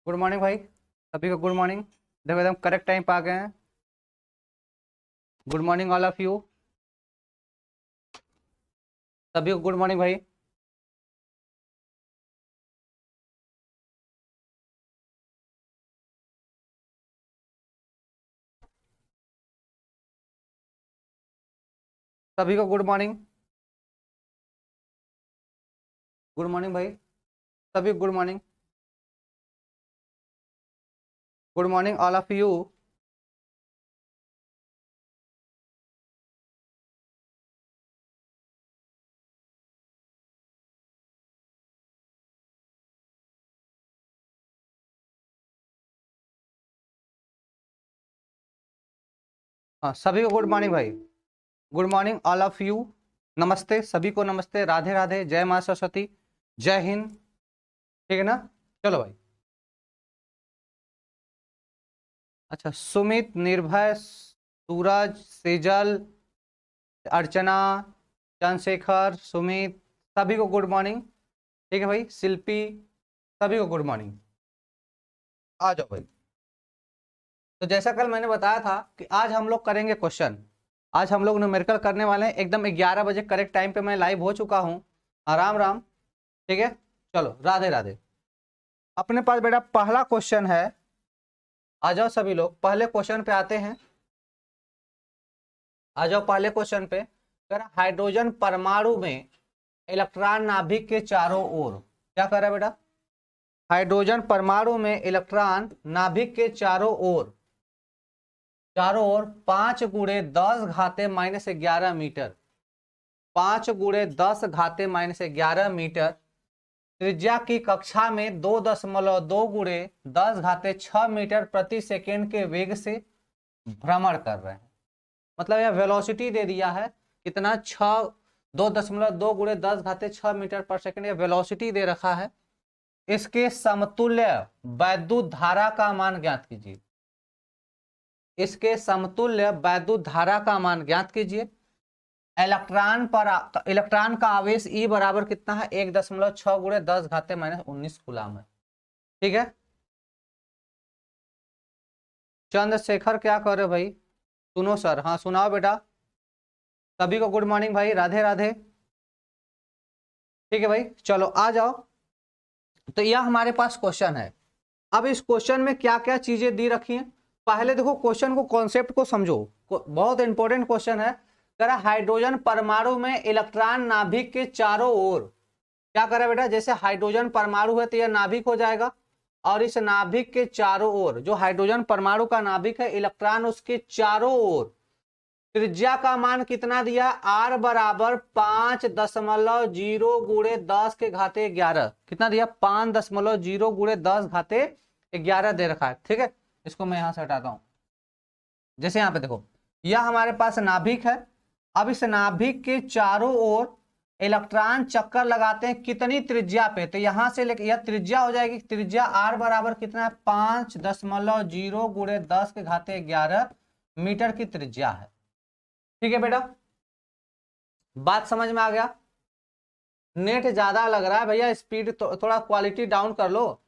Good morning भाई, सभी को गुड मॉर्निंग। देखो एकदम करेक्ट टाइम पे आ गए हैं। Good morning all of you, सभी को गुड मॉर्निंग भाई। सभी को गुड मॉर्निंग, गुड मॉर्निंग भाई, सभी को good morning, good morning all of you. हाँ, सभी को गुड मॉर्निंग भाई, good morning all of you. नमस्ते सभी को, नमस्ते, राधे राधे, जय माँ सरस्वती, जय हिंद। ठीक है ना? चलो भाई। अच्छा, सुमित, निर्भय, सूरज, सेजल, अर्चना, चंद्रशेखर, सुमित, सभी को गुड मॉर्निंग। ठीक है भाई, शिल्पी, सभी को गुड मॉर्निंग। आ जाओ भाई। तो जैसा कल मैंने बताया था कि आज हम लोग करेंगे क्वेश्चन। आज हम लोग न्यूमेरिकल करने वाले हैं एकदम 11 बजे करेक्ट टाइम पे मैं लाइव हो चुका हूँ। आराम राम। ठीक है, चलो राधे राधे। अपने पास बेटा पहला क्वेश्चन है। आ जाओ सभी लोग, पहले क्वेश्चन पे आते हैं। आ जाओ पहले क्वेश्चन पे। अगर हाइड्रोजन परमाणु में इलेक्ट्रॉन नाभिक के चारों ओर क्या कर रहा है बेटा? हाइड्रोजन परमाणु में इलेक्ट्रॉन नाभिक के चारों ओर 5 × 10⁻⁻11 मीटर, 5 × 10⁻⁻11 मीटर त्रिज्या की कक्षा में 2.2 × 10⁻6 मीटर प्रति सेकेंड के वेग से भ्रमण कर रहे हैं। मतलब यह वेलोसिटी दे दिया है कितना, 2.2 × 10⁻6 मीटर पर सेकेंड, यह वेलोसिटी दे रखा है। इसके समतुल्य वैद्युत धारा का मान ज्ञात कीजिए। इसके समतुल्य वैद्युत धारा का मान ज्ञात कीजिए। इलेक्ट्रॉन का आवेश E बराबर कितना है? 1.6 × 10⁻⁻19 कूलम है। ठीक है, चंद्रशेखर क्या कर रहे हो भाई? सुनो सर, हाँ सुनाओ बेटा। सभी को गुड मॉर्निंग भाई, राधे राधे। ठीक है भाई, चलो आ जाओ। तो यह हमारे पास क्वेश्चन है। अब इस क्वेश्चन में क्या क्या चीजें दी रखी हैं, पहले देखो क्वेश्चन को, कॉन्सेप्ट को समझो। बहुत इंपॉर्टेंट क्वेश्चन है। कह हाइड्रोजन परमाणु में इलेक्ट्रॉन नाभिक के चारों ओर क्या करे बेटा? जैसे हाइड्रोजन परमाणु है तो यह नाभिक हो जाएगा, और इस नाभिक के चारों ओर, जो हाइड्रोजन परमाणु का नाभिक है, इलेक्ट्रॉन उसके चारों ओर त्रिज्या का मान कितना दिया? R बराबर 5.0 × 10⁻11 कितना दिया? 5.0 × 10⁻11 दे रखा है। ठीक है, इसको मैं यहां से हटाता हूं। जैसे यहां पे देखो, यह हमारे पास नाभिक है। अब इस नाभिक के चारों ओर इलेक्ट्रॉन चक्कर लगाते हैं कितनी त्रिज्या पे? तो यहां से लेकर यह त्रिज्या हो जाएगी। त्रिज्या R बराबर कितना है? 5.0 × 10⁻11 मीटर की त्रिज्या है। ठीक है बेटा, बात समझ में आ गया? नेट ज्यादा लग रहा है भैया, स्पीड थोड़ा क्वालिटी डाउन कर लो।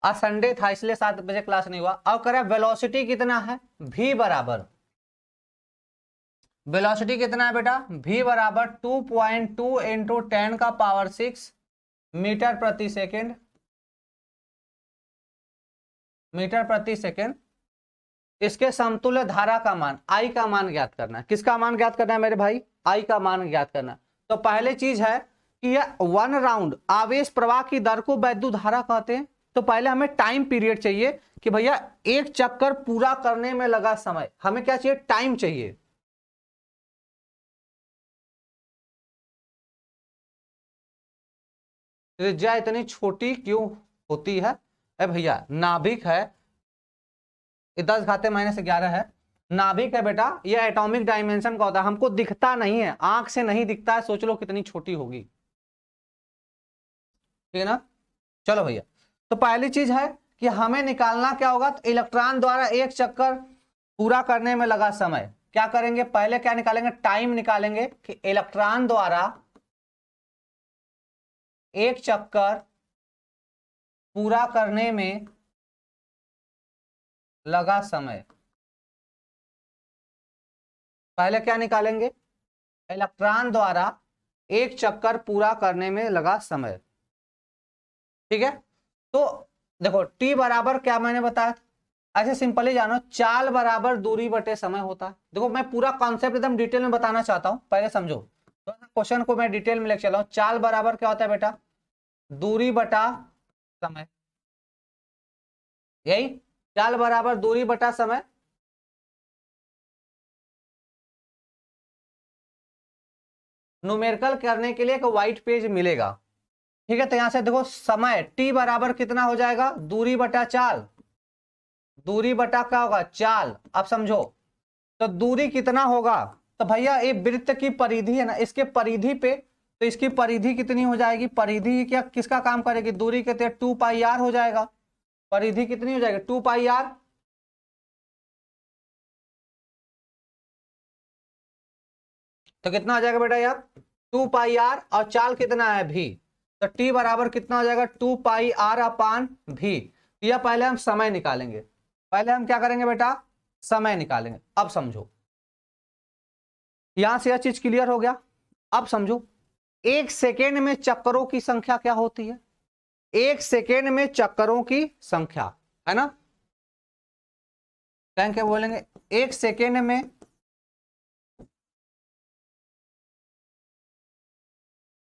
आज संडे था इसलिए 7 बजे क्लास नहीं हुआ। अब करें वेलोसिटी कितना है? v बराबर, वेलोसिटी कितना है बेटा? v बराबर 2.2 × 10⁻6 मीटर प्रति सेकेंड, मीटर प्रति सेकेंड। इसके समतुल्य धारा का मान, I का मान ज्ञात करना है। किसका मान ज्ञात करना है मेरे भाई? I का मान ज्ञात करना है। तो पहले चीज है कि यह 1 राउंड आवेश प्रवाह की दर को वैद्युत धारा कहते हैं। तो पहले हमें टाइम पीरियड चाहिए कि भैया एक चक्कर पूरा करने में लगा समय, हमें क्या चाहिए? टाइम चाहिए। त्रिज्या इतनी छोटी क्यों होती है? अरे भैया नाभिक है, 10⁻⁻11 है, नाभिक है बेटा, ये एटॉमिक डायमेंशन का होता है, हमको दिखता नहीं है, आंख से नहीं दिखता है। सोच लो कितनी छोटी होगी। ठीक है ना? चलो भैया, तो पहली चीज है कि हमें निकालना क्या होगा? तो इलेक्ट्रॉन द्वारा एक चक्कर पूरा करने में लगा समय क्या करेंगे? पहले क्या निकालेंगे? टाइम निकालेंगे कि एक चक्कर पूरा करने में लगा समय। पहले क्या निकालेंगे, इलेक्ट्रॉन द्वारा एक चक्कर पूरा करने में लगा समय। ठीक है, तो देखो टी बराबर क्या मैंने बताया, ऐसे सिंपली जानो, चाल बराबर दूरी बटे समय होता है। देखो मैं पूरा कॉन्सेप्ट एकदम डिटेल में बताना चाहता हूं, पहले समझो। तो क्वेश्चन को मैं डिटेल में लेकर चला हूं। चाल बराबर क्या होता है बेटा, दूरी बटा समय। यही चाल बराबर दूरी बटा समय। न्यूमेरिकल करने के लिए एक व्हाइट पेज मिलेगा। ठीक है, तो यहां से देखो समय टी बराबर कितना हो जाएगा, दूरी बटा चाल। दूरी बटा क्या होगा, चाल। अब समझो, तो दूरी कितना होगा, तो भैया ये वृत्त की परिधि है ना, इसके परिधि पे, तो इसकी परिधि कितनी हो जाएगी, परिधि क्या किसका काम करेगी, दूरी के तहत 2 पाई आर हो जाएगा। परिधि कितनी हो जाएगी, 2 पाई आर। तो कितना हो जाएगा बेटा यार, 2 पाई आर, और चाल कितना है भी, तो टी बराबर कितना हो जाएगा, 2 पाई आर अपान भी। यह पहले हम समय निकालेंगे, पहले हम क्या करेंगे बेटा, समय निकालेंगे। अब समझो, यहां से यह चीज क्लियर हो गया। अब समझो, एक सेकेंड में चक्करों की संख्या क्या होती है, एक सेकेंड में चक्करों की संख्या, है ना, क्या बोलेंगे, एक सेकेंड में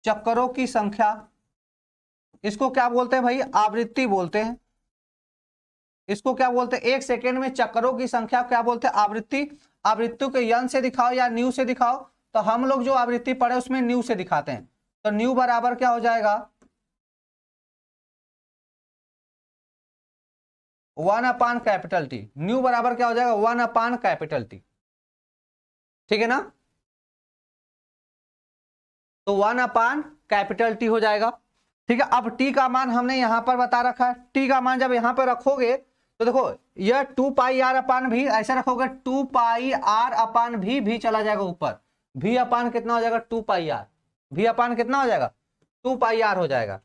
चक्करों की संख्या, इसको क्या बोलते हैं भाई, आवृत्ति बोलते हैं। इसको क्या बोलते हैं, एक सेकेंड में चक्करों की संख्या क्या बोलते हैं, आवृत्ति। आवृत्ति को यन से दिखाओ या न्यू से दिखाओ, तो हम लोग जो आवृत्ति पढ़े उसमें न्यू से दिखाते हैं। तो न्यू बराबर क्या हो जाएगा, 1 अपान कैपिटल टी। न्यू बराबर क्या हो जाएगा, 1 अपान कैपिटल टी। ठीक है ना, तो 1 अपान कैपिटल टी हो जाएगा। ठीक है, अब टी का मान हमने यहां पर बता रखा है। टी का मान जब यहां पर रखोगे तो देखो यह 2 पाई आर अपान भी, ऐसे रखोगे 2 पाई आर अपान भी चला जाएगा ऊपर। भी अपान कितना हो जाएगा, 2 पाई आर। भी अपान कितना हो जाएगा, 2 पाई आर हो जाएगा।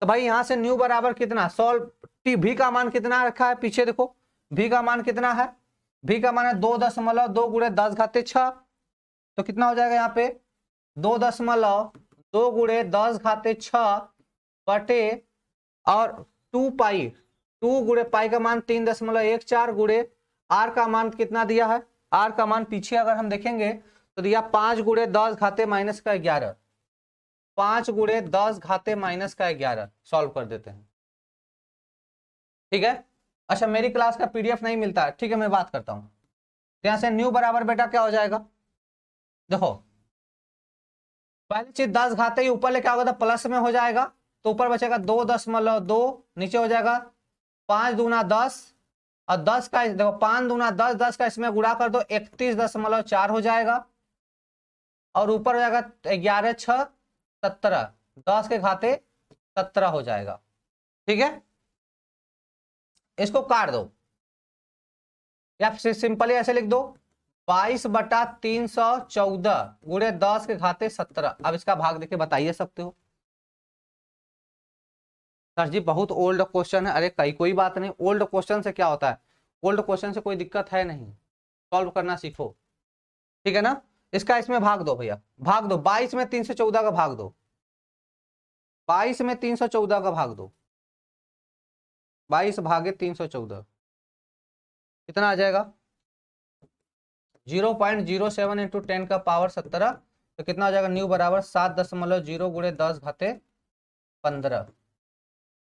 तो भाई यहां से न्यू बराबर कितना, सॉल्व टी भी का मान कितना रखा है, पीछे देखो भी का मान कितना है, भी का मान है 2.2 गुणे 10 घाते 6। तो कितना हो जाएगा यहाँ पे, 2.2 गुणे 10 घाते 6 बटे, और 2 पाई, 2 गुणे पाई का मान 3.14 गुणे आर का मान कितना दिया है, आर का मान पीछे अगर हम देखेंगे तो दिया 5 गुणे 10 घाते माइनस का 11। 5 गुणे 10 घाते माइनस का 11 सॉल्व कर देते हैं। ठीक है, अच्छा मेरी क्लास का पीडीएफ नहीं मिलता है, ठीक है मैं बात करता हूं। यहां से न्यू बराबर बेटा क्या हो जाएगा, देखो पहली चीज 10 घाते ही ऊपर लेके आओगे तो प्लस में हो जाएगा, तो ऊपर बचेगा 2.2, नीचे हो जाएगा 5 दूना 10, और 10 का देखो 5 दूना 10, 10 का इसमें गुणा कर दो 31.4 हो जाएगा, और ऊपर हो जाएगा 11 6 17, 10 के घाते 17 हो जाएगा। ठीक है, इसको काट दो या फिर सिंपली ऐसे लिख दो 22/314 गुणे 10 के घाते 17। अब इसका भाग देके बताइए सकते हो, सर जी बहुत ओल्ड क्वेश्चन है। अरे कई कोई बात नहीं, ओल्ड क्वेश्चन से क्या होता है, ओल्ड क्वेश्चन से कोई दिक्कत है नहीं, सॉल्व करना सीखो। ठीक है ना, इसका इसमें भाग दो भैया, भाग दो 22 में 314 का भाग दो, 22 में 314 का भाग दो, 22 भागे 314 कितना आ जाएगा, 0.07 इंटू 10 का पावर 17। तो कितना हो जाएगा, न्यू बराबर 7.0 गुणे 10 घाते 15।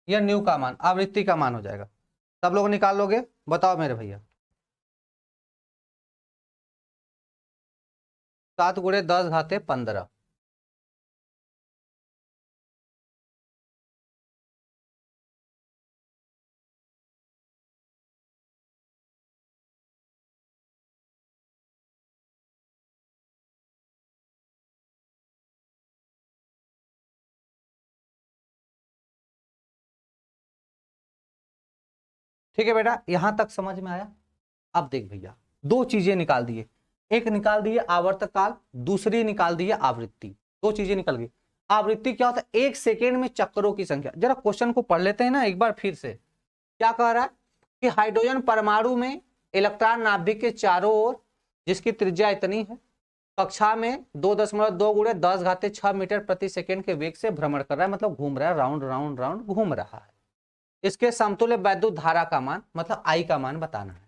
यह न्यू का मान, आवृत्ति का मान हो जाएगा। सब लोग निकाल लोगे, बताओ मेरे भैया, 7 गुणे 10 घाते 15। ठीक है बेटा, यहां तक समझ में आया। अब देख भैया, दो चीजें निकाल दिए, एक निकाल दिए आवर्तकाल, दूसरी निकाल दी आवृत्ति, दो चीजें निकल गई। आवृत्ति क्या होता है? 1 सेकेंड में चक्करों की संख्या। जरा क्वेश्चन को पढ़ लेते हैं ना एक बार फिर से। क्या कह रहा है कि हाइड्रोजन परमाणु में इलेक्ट्रॉन नाभिक के चारों ओर, जिसकी त्रिज्या इतनी है, कक्षा में 2.2 गुणे 10⁻6 मीटर प्रति सेकेंड के वेग से भ्रमण कर रहा है, मतलब घूम रहा है, राउंड राउंड राउंड घूम रहा है। इसके समतुल्य वैद्युत धारा का मान, मतलब आई का मान बताना है।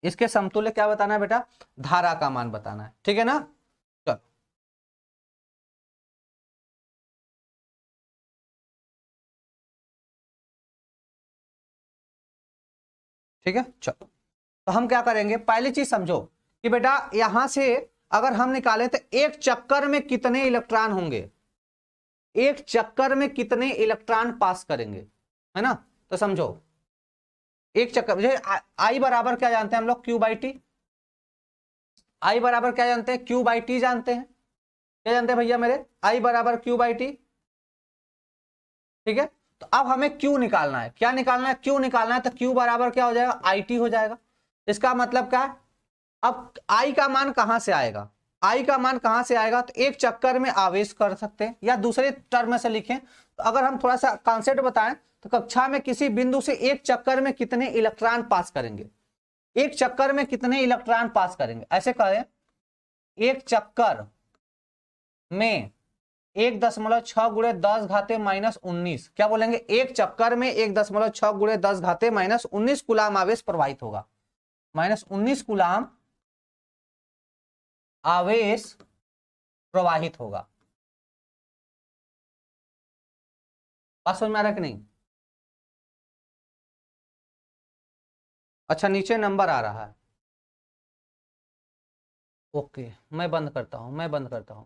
इसके समतुल्य क्या बताना है बेटा? धारा का मान बताना है, ठीक है ना। चलो ठीक है, चलो तो हम क्या करेंगे, पहली चीज समझो कि बेटा यहां से अगर हम निकालें तो एक चक्कर में कितने इलेक्ट्रॉन होंगे, एक चक्कर में कितने इलेक्ट्रॉन पास करेंगे, है ना। तो समझो एक चक्कर, आई बराबर क्या जानते हैं हम लोग? Q by T. आई बराबर क्या जानते हैं? क्यू बाई टी जानते हैं। क्या जानते हैं भैया मेरे? आई बराबर क्यू बाई टी, ठीक है। तो अब हमें क्यू निकालना है। क्या निकालना है? क्यू निकालना है। तो क्यू बराबर क्या हो जाएगा? आई टी हो जाएगा। इसका मतलब क्या है? अब आई का मान कहां से आएगा? आई का मान कहां से आएगा? तो एक चक्कर में आवेश कर सकते हैं, या दूसरे टर्म से लिखें तो अगर हम थोड़ा सा कॉन्सेप्ट बताएं तो कक्षा में किसी बिंदु से एक चक्कर में कितने इलेक्ट्रॉन पास करेंगे, एक चक्कर में कितने इलेक्ट्रॉन पास करेंगे, ऐसे कहें एक चक्कर में 1.6 गुणे 10⁻−19, क्या बोलेंगे? एक चक्कर में 1.6 गुणे 10⁻−19 कूलाम आवेश प्रवाहित होगा। -19 कूलाम आवेश प्रवाहित होगा। बात समझ में आ रहा है कि नहीं? अच्छा नीचे नंबर आ रहा है, ओके मैं बंद करता हूं, मैं बंद करता हूं।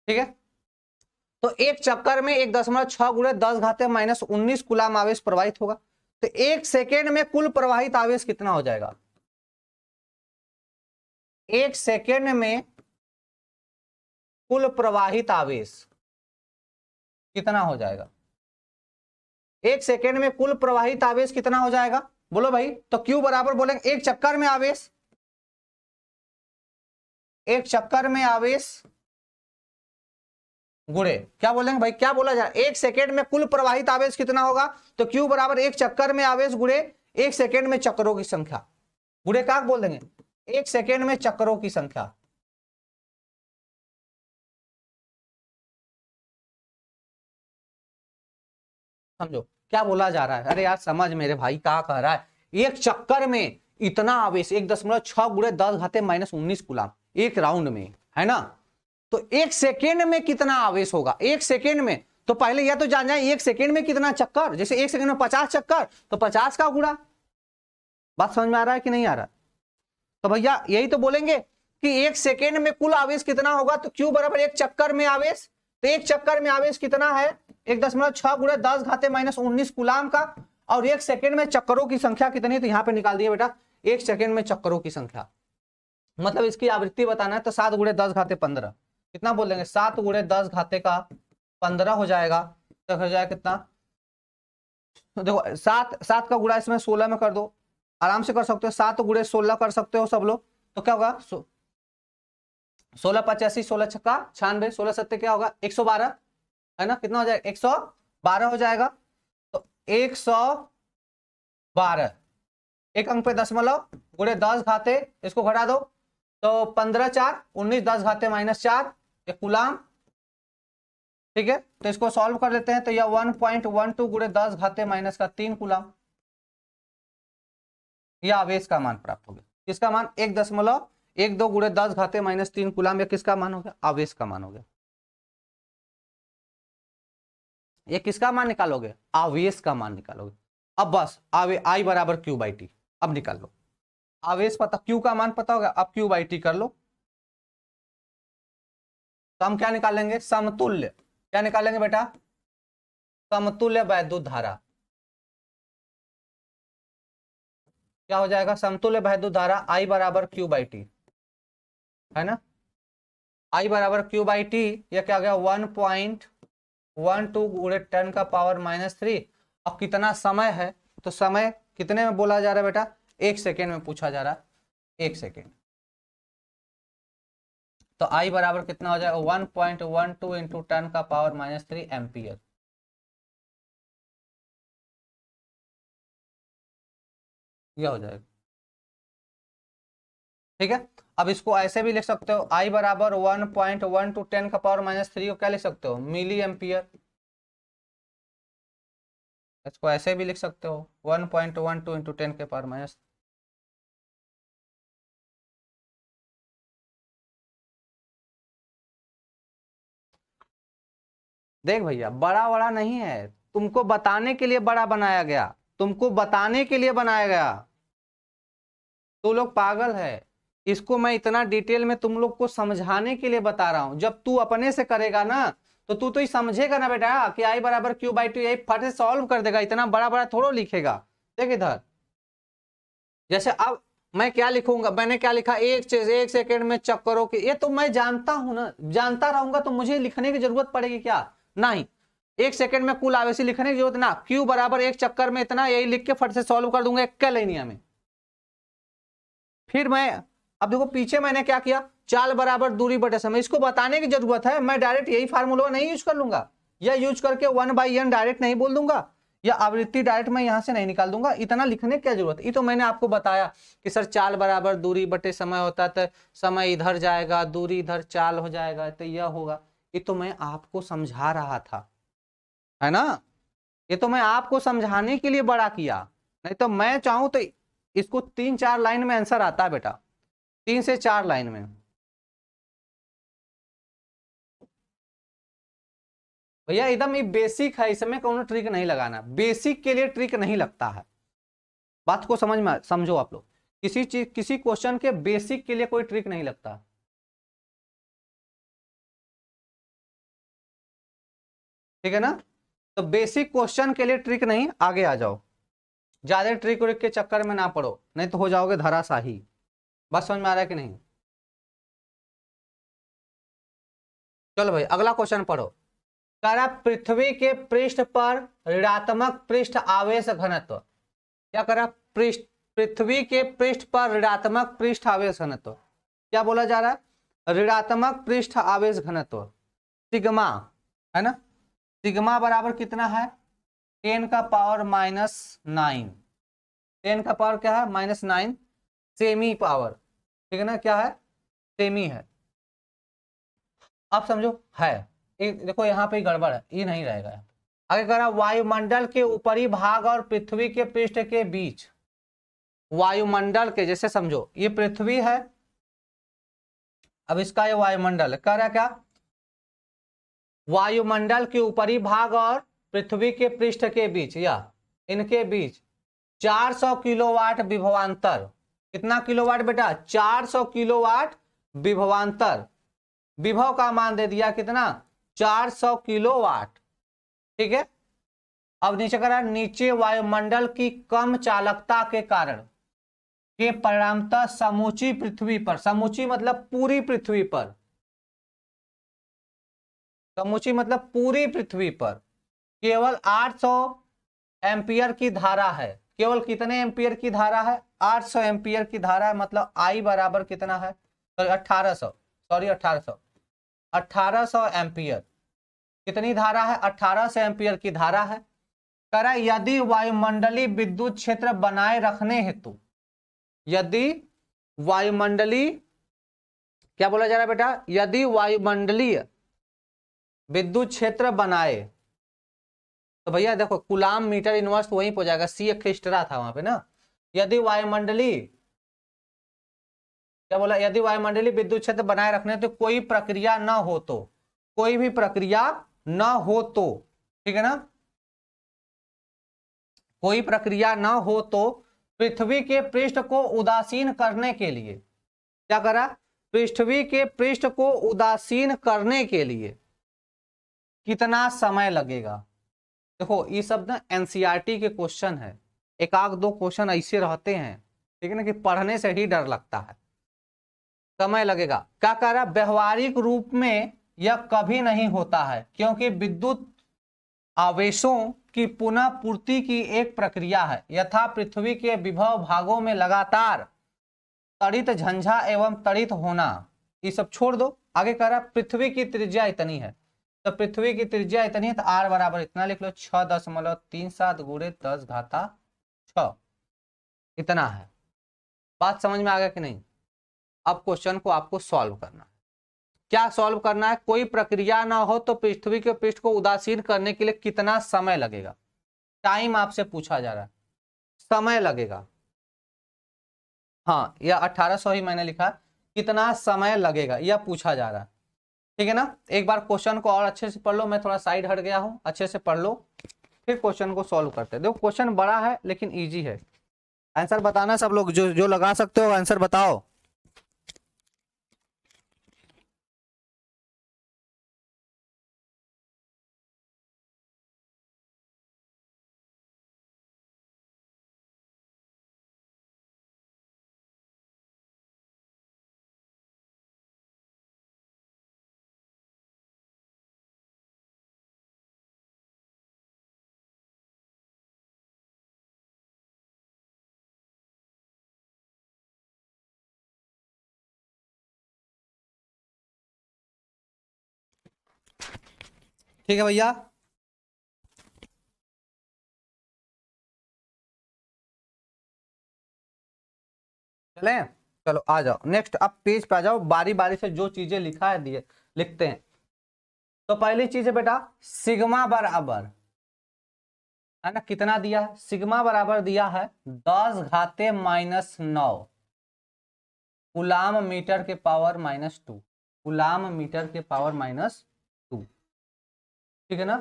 ठीक है, तो एक चक्कर में 1.6 गुणे 10⁻−19 कूलाम आवेश प्रवाहित होगा। तो एक सेकेंड में कुल प्रवाहित आवेश कितना हो जाएगा? एक सेकेंड में कुल प्रवाहित आवेश कितना हो जाएगा? एक सेकेंड में कुल प्रवाहित आवेश कितना हो जाएगा? बोलो भाई। तो क्यू बराबर बोलेंगे एक चक्कर में आवेश, एक चक्कर में आवेश गुणे, क्या बोलेंगे भाई? क्या बोला जाए? एक सेकेंड में कुल प्रवाहित आवेश कितना होगा? तो क्यू बराबर एक चक्कर में आवेश गुणे एक सेकेंड में चक्करों की संख्या, गुणे क्या बोल देंगे? एक सेकेंड में चक्करों की संख्या। समझो क्या बोला जा रहा है? अरे यार समझ मेरे भाई, क्या कह रहा है? एक चक्कर में इतना आवेश 1.6 गुणे 10⁻−19 कूलाम एक राउंड में, है ना। तो एक सेकेंड में कितना आवेश होगा? एक सेकेंड में, तो पहले यह तो जान जाए एक सेकेंड में कितना चक्कर। जैसे एक सेकेंड में 50 चक्कर, तो 50 का गुणा। बात समझ में आ रहा है कि नहीं आ रहा? तो भैया यही तो बोलेंगे कि एक सेकेंड में कुल आवेश कितना होगा। तो क्यू बराबर एक चक्कर में आवेश, तो एक चक्कर में आवेश कितना है? 1.6 गुणे 10⁻−19 कूलाम का। और एक सेकेंड में चक्करों की संख्या कितनी? तो यहां पे निकाल दिया बेटा, एक सेकेंड में चक्करों की संख्या, मतलब इसकी आवृत्ति बताना है। तो 7 गुणे 10⁻15 कितना बोल देंगे? 7 गुणे 10⁻15 हो जाएगा। तो हो जाएगा कितना? तो देखो 7 का गुणा इसमें 16 में कर दो, आराम से कर सकते हो। 7 गुणे 16 कर सकते हो सब लोग। तो क्या होगा? 16 85, 16 छक्का 96, 16 सत्ते क्या होगा? 112, है ना। कितना हो जाएगा? 112 हो जाएगा। तो 112 एक अंक पे दशमलव गुणे 10 घाते, इसको घटा दो तो 15 4 19 10⁻−4 ये कूलाम, ठीक है। तो इसको सॉल्व कर लेते हैं। तो यह 1.12 गुणे 10⁻−3 कूलाम, यह आवेश का मान प्राप्त हो गया। किसका मान? 1.12 गुणे 10⁻−3 कूलाम। यह किसका मान हो गया? आवेश का मान हो गया। ये किसका मान निकालोगे? आवेश का मान निकालोगे। अब बस आई बराबर क्यू बाई टी, अब निकाल लो। आवेश पता, क्यू का मान पता होगा, अब क्यू बाई टी कर लो। तो हम क्या निकालेंगे? समतुल्य। क्या निकालेंगे बेटा? समतुल्य वैद्युत धारा। क्या हो जाएगा? समतुल्य वैद्युत धारा आई बराबर क्यू बाई टी, है ना। आई बराबर क्यू बाई टी, यह क्या हो गया? 1.12 1 2 गुणे 10 का पावर -3। अब कितना समय है, तो समय कितने में बोला जा रहा है बेटा, 1 सेकेंड में पूछा जा रहा है, 1 सेकेंड। तो I बराबर कितना हो जाएगा, 1.12 इंटू 10 का पावर -3 एम्पियर। यह हो जाएगा, ठीक है। अब इसको ऐसे भी लिख सकते हो, I बराबर 1.1 टू 10 का पावर -3 को क्या लिख सकते हो, मिली एम्पियर। इसको ऐसे भी लिख सकते हो, 1.12 इंटू 10 के पावर माइनस। देख भैया, बड़ा बड़ा नहीं है, तुमको बताने के लिए बड़ा बनाया गया, तुमको बताने के लिए बनाया गया। तो लोग पागल है, इसको मैं इतना डिटेल में तुम लोग को समझाने के लिए बता रहा हूं। जब तू अपने से करेगा ना तो तू तो ही समझेगा ना बेटा कि I बराबर Q/2, यही फट से सॉल्व कर देगा, इतना बड़ा बड़ा थोड़ा लिखेगा। देख इधर, जैसे अब मैं क्या लिखूंगा, मैंने क्या लिखा, एक सेकेंड में चक्करों की, ये तो मैं जानता हूं ना, जानता रहूंगा तो मुझे लिखने की जरूरत पड़ेगी क्या, नहीं। 1 सेकेंड में कुल आवेशी लिखने की जरूरत ना, Q बराबर 1 चक्कर में इतना, यही लिख के फट से सॉल्व कर दूंगा एक लाइनिया में। फिर मैं, अब देखो पीछे मैंने क्या किया, चाल बराबर दूरी बटे समय, इसको बताने की जरूरत है, मैं डायरेक्ट यही फार्मूला नहीं यूज कर लूंगा, या यूज करके 1/n डायरेक्ट नहीं बोल दूंगा, या आवृत्ति डायरेक्ट मैं यहां से नहीं निकाल दूंगा, इतना लिखने की क्या जरूरत। ये तो मैंने आपको बताया कि सर चाल बराबर दूरी बटे समय होता है, तो समय इधर जाएगा, दूरी इधर, चाल हो जाएगा, तो यह होगा। ये तो मैं आपको समझा रहा था, है ना, ये तो मैं आपको समझाने के लिए बड़ा किया, नहीं तो मैं चाहूं तो इसको 3-4 लाइन में आंसर आता है बेटा, 3 से 4 लाइन में। भैया एकदम ये बेसिक है, इसमें कोनो ट्रिक नहीं लगाना, बेसिक के लिए ट्रिक नहीं लगता है, बात को समझ में समझो आप लोग, किसी चीज किसी क्वेश्चन के बेसिक के लिए कोई ट्रिक नहीं लगता, ठीक है ना। तो बेसिक क्वेश्चन के लिए ट्रिक नहीं, आगे आ जाओ, ज्यादा ट्रिक व्रिक के चक्कर में ना पड़ो, नहीं तो हो जाओगे धराशाही। बात समझ में आ रहा है कि नहीं। चलो भाई अगला क्वेश्चन पढ़ो। करा पृथ्वी के पृष्ठ पर ऋणात्मक पृष्ठ आवेश घनत्व, क्या करा, पृष्ठ, पृथ्वी के पृष्ठ पर ऋणात्मक पृष्ठ आवेश घनत्व, क्या बोला जा रहा है, ऋणात्मक पृष्ठ आवेश घनत्व सिग्मा, है ना। सिग्मा बराबर कितना है, 10 का पावर -9, 10 का पावर क्या है, -9, सेमी पावर, ठीक है ना, क्या है, सेमी है। अब समझो है, देखो यहाँ पे गड़बड़ है, ये नहीं रहेगा। आगे करा वायुमंडल के ऊपरी भाग और पृथ्वी के पृष्ठ के बीच, वायुमंडल के, जैसे समझो ये पृथ्वी है, अब इसका ये वायुमंडल है, कह रहा क्या, वायुमंडल के ऊपरी भाग और पृथ्वी के पृष्ठ के बीच, या इनके बीच 400 किलोवाट विभवांतर, कितना किलोवाट बेटा, 400 किलोवाट विभवांतर, विभव का मान दे दिया कितना, 400 किलोवाट, ठीक है। अब नीचे करा, नीचे वायुमंडल की कम चालकता के कारण के परिणामतः समूची पृथ्वी पर, समूची मतलब पूरी पृथ्वी पर, समूची मतलब पूरी पृथ्वी पर केवल 800 एम्पियर की धारा है, केवल कितने एम्पियर की धारा है, 800 एम्पियर की धारा है, मतलब I बराबर कितना है, 1800 एम्पियर, कितनी धारा है, 1800 एम्पियर की धारा है। करा यदि वायुमंडलीय विद्युत क्षेत्र बनाए रखने हेतु, यदि वायुमंडलीय, क्या बोला जा रहा है बेटा, यदि वायुमंडलीय विद्युत क्षेत्र बनाए, तो भैया देखो कूलाम मीटर इनवर्स वहीं हो जाएगा, सी एक्स्ट्रा था वहां पे ना। यदि वायुमंडलीय, क्या बोला, यदि वायुमंडलीय विद्युत क्षेत्र बनाए रखने तो कोई प्रक्रिया न हो तो, कोई भी प्रक्रिया न हो तो, ठीक है ना, कोई प्रक्रिया न हो तो पृथ्वी के पृष्ठ को उदासीन करने के लिए, क्या करा, पृथ्वी के पृष्ठ को उदासीन करने के लिए कितना समय लगेगा। देखो ये सब ना एनसीईआरटी के क्वेश्चन है, एक आध दो क्वेश्चन ऐसे रहते हैं, ठीक है ना, कि पढ़ने से ही डर लगता है। समय लगेगा, क्या कह रहा, व्यवहारिक रूप में यह कभी नहीं होता है, क्योंकि विद्युत आवेशों की पुनः पूर्ति की एक प्रक्रिया है, यथा पृथ्वी के विभव भागों में लगातार तड़ित झंझा एवं तड़ित होना। ये सब छोड़ दो, आगे कह रहा पृथ्वी की त्रिज्या इतनी है, तो पृथ्वी की त्रिज्या इतनी है तो आर बराबर इतना लिख लो, 6.37 गुणे 10 घाता 6, इतना है। बात समझ में आ गया कि नहीं? अब क्वेश्चन को आपको सॉल्व करना है। क्या सॉल्व करना है? कोई प्रक्रिया ना हो तो पृथ्वी के पृष्ठ को उदासीन करने के लिए कितना समय लगेगा? टाइम आपसे पूछा जा रहा है, समय लगेगा। हाँ, यह 1800 ही मैंने लिखा, कितना समय लगेगा यह पूछा जा रहा है। ठीक है ना? एक बार क्वेश्चन को और अच्छे से पढ़ लो, मैं थोड़ा साइड हट गया हूं, अच्छे से पढ़ लो, फिर क्वेश्चन को सॉल्व करते हैं। देखो क्वेश्चन बड़ा है लेकिन इजी है। आंसर बताना सब लोग, जो जो लगा सकते हो आंसर बताओ। ठीक है भैया, चले? चलो आ जाओ नेक्स्ट, अब पेज पे आ जाओ, बारी बारी से जो चीजें लिखा है दिए लिखते हैं। तो पहली चीज है बेटा, सिग्मा बराबर है ना, कितना दिया है? सिग्मा बराबर दिया है 10⁻⁻9 गुलाम मीटर के पावर -2, गुलाम मीटर के पावर -2। ठीक है ना?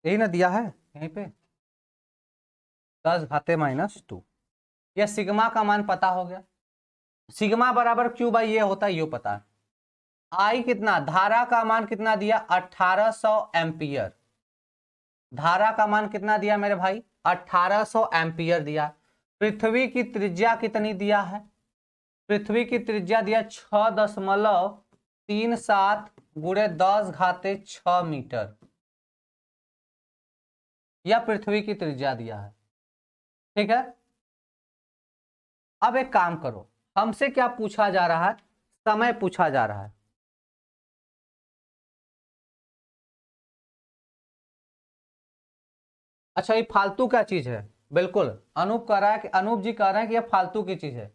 यही ना दिया है यहीं पे, 10⁻⁻2। यह सिग्मा का मान पता हो गया। सिग्मा बराबर क्यू बाई ये होता है, ये पता है। आई कितना, धारा का मान कितना दिया? 1800 एम्पियर। धारा का मान कितना दिया मेरे भाई? 1800 एम्पियर दिया। पृथ्वी की त्रिज्या कितनी दिया है? पृथ्वी की त्रिज्या दिया 6.37 गुणे 10⁻6 मीटर, यह पृथ्वी की त्रिज्या दिया है। ठीक है, अब एक काम करो, हमसे क्या पूछा जा रहा है? समय पूछा जा रहा है। अच्छा, ये फालतू क्या चीज है? बिल्कुल, अनूप कह रहा है कि अनूप जी कह रहे हैं कि यह फालतू की चीज है।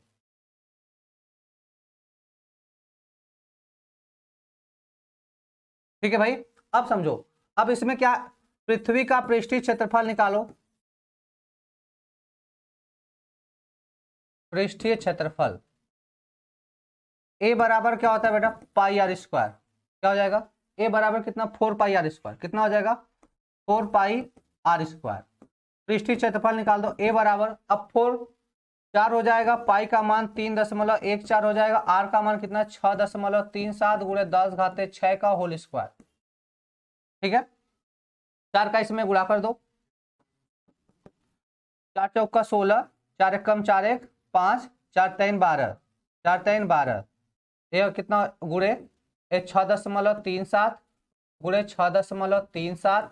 ठीक है भाई, अब समझो, अब इसमें क्या, पृथ्वी का पृष्ठीय क्षेत्रफल निकालो। पृष्ठीय क्षेत्रफल ए बराबर क्या होता है बेटा? पाई आर स्क्वायर। क्या हो जाएगा? ए बराबर कितना? 4 पाई आर स्क्वायर। कितना हो जाएगा? 4 पाई आर स्क्वायर। पृष्ठीय क्षेत्रफल निकाल दो। ए बराबर, अब 4 हो जाएगा, पाई का मान 3.14 हो जाएगा, आर का मान कितना? 6.37 गुणे 10⁻6 का होल स्क्वायर। ठीक है, 4 का इसमें गुणा कर दो, 4 चौका 16, 4 एकम 4 1 5, 4 3 12, 4 3 12, ये कितना गुणे? 6.37 गुणे 6.37,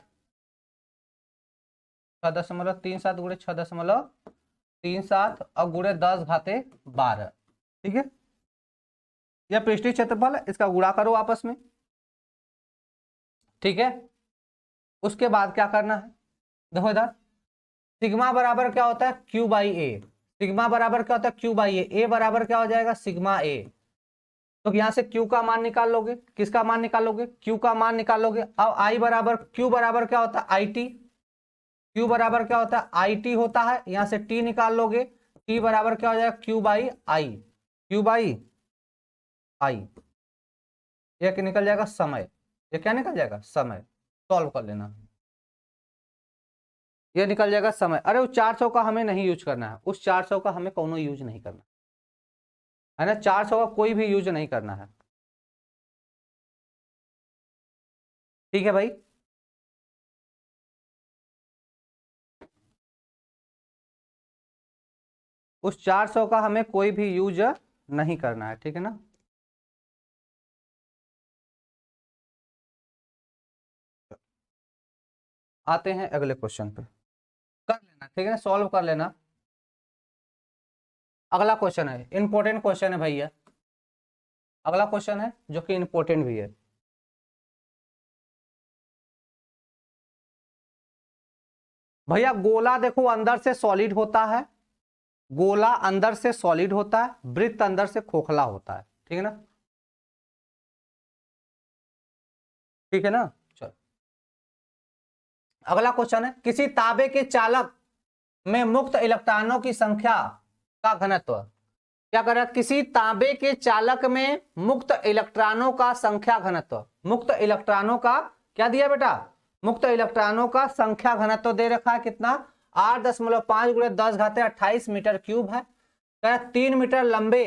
6.37 गुणे 6.37 और गुणे 10⁻12। ठीक है, यह पृष्ठीय क्षेत्रफल है, इसका गुणा करो आपस में। ठीक है, उसके बाद क्या करना है? देखो इधर, सिग्मा बराबर क्या होता है? Q by A. सिग्मा बराबर क्या होता है? क्यू बाई ए। ए बराबर क्या हो जाएगा? सिग्मा ए। तो यहां से क्यू का मान निकाल लोगे, किसका मान निकालोगे? क्यू का मान निकालोगे। अब आई बराबर, क्यू बराबर क्या होता है? I T. क्यू बराबर क्या होता है? आई टी होता है, यहां से टी निकाल लोगे, टी बराबर क्या हो जाएगा? Q by I. Q by I, यह निकल जाएगा समय। ये क्या निकल जाएगा? समय। सॉल्व कर लेना, ये निकल जाएगा समय। अरे उस 400 का हमें नहीं यूज करना है, उस 400 का हमें कोनो यूज नहीं करना है ना, 400 का कोई भी यूज नहीं करना है। ठीक है भाई, उस 400 का हमें कोई भी यूज नहीं करना है। ठीक है ना? आते हैं अगले क्वेश्चन पे, कर लेना ठीक है ना, सॉल्व कर लेना। अगला क्वेश्चन है, इंपॉर्टेंट क्वेश्चन है भैया, अगला क्वेश्चन है जो कि इंपॉर्टेंट भी है। भैया गोला देखो अंदर से सॉलिड होता है, गोला अंदर से सॉलिड होता है, वृत्त अंदर से खोखला होता है, ठीक है ना, ठीक है ना। चलो अगला क्वेश्चन है, किसी तांबे के चालक में मुक्त इलेक्ट्रॉनों की संख्या का घनत्व, क्या कर रहा है, किसी तांबे के चालक में मुक्त इलेक्ट्रॉनों का संख्या घनत्व, मुक्त इलेक्ट्रॉनों का क्या दिया बेटा, मुक्त इलेक्ट्रॉनों का संख्या घनत्व दे रखा है कितना, 8.5 गुणे 10⁻28 मीटर क्यूब है। 3 मीटर लंबे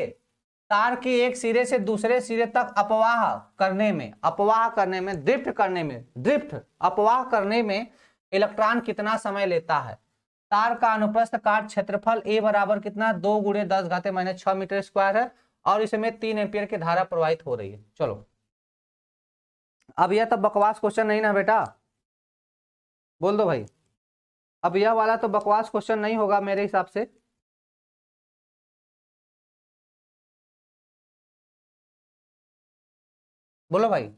तार के एक सिरे से दूसरे सिरे तक अपवाह करने में इलेक्ट्रॉन कितना समय लेता है। तार का अनुप्रस्थ काट क्षेत्रफल ए बराबर कितना, 2 गुणे 10⁻6 मीटर स्क्वायर है और इसमें 3 एम्पियर की धारा प्रवाहित हो रही है। चलो अब यह तो बकवास क्वेश्चन नहीं ना बेटा, बोल दो भाई, अब यह वाला तो बकवास क्वेश्चन नहीं होगा मेरे हिसाब से। बोलो भाई,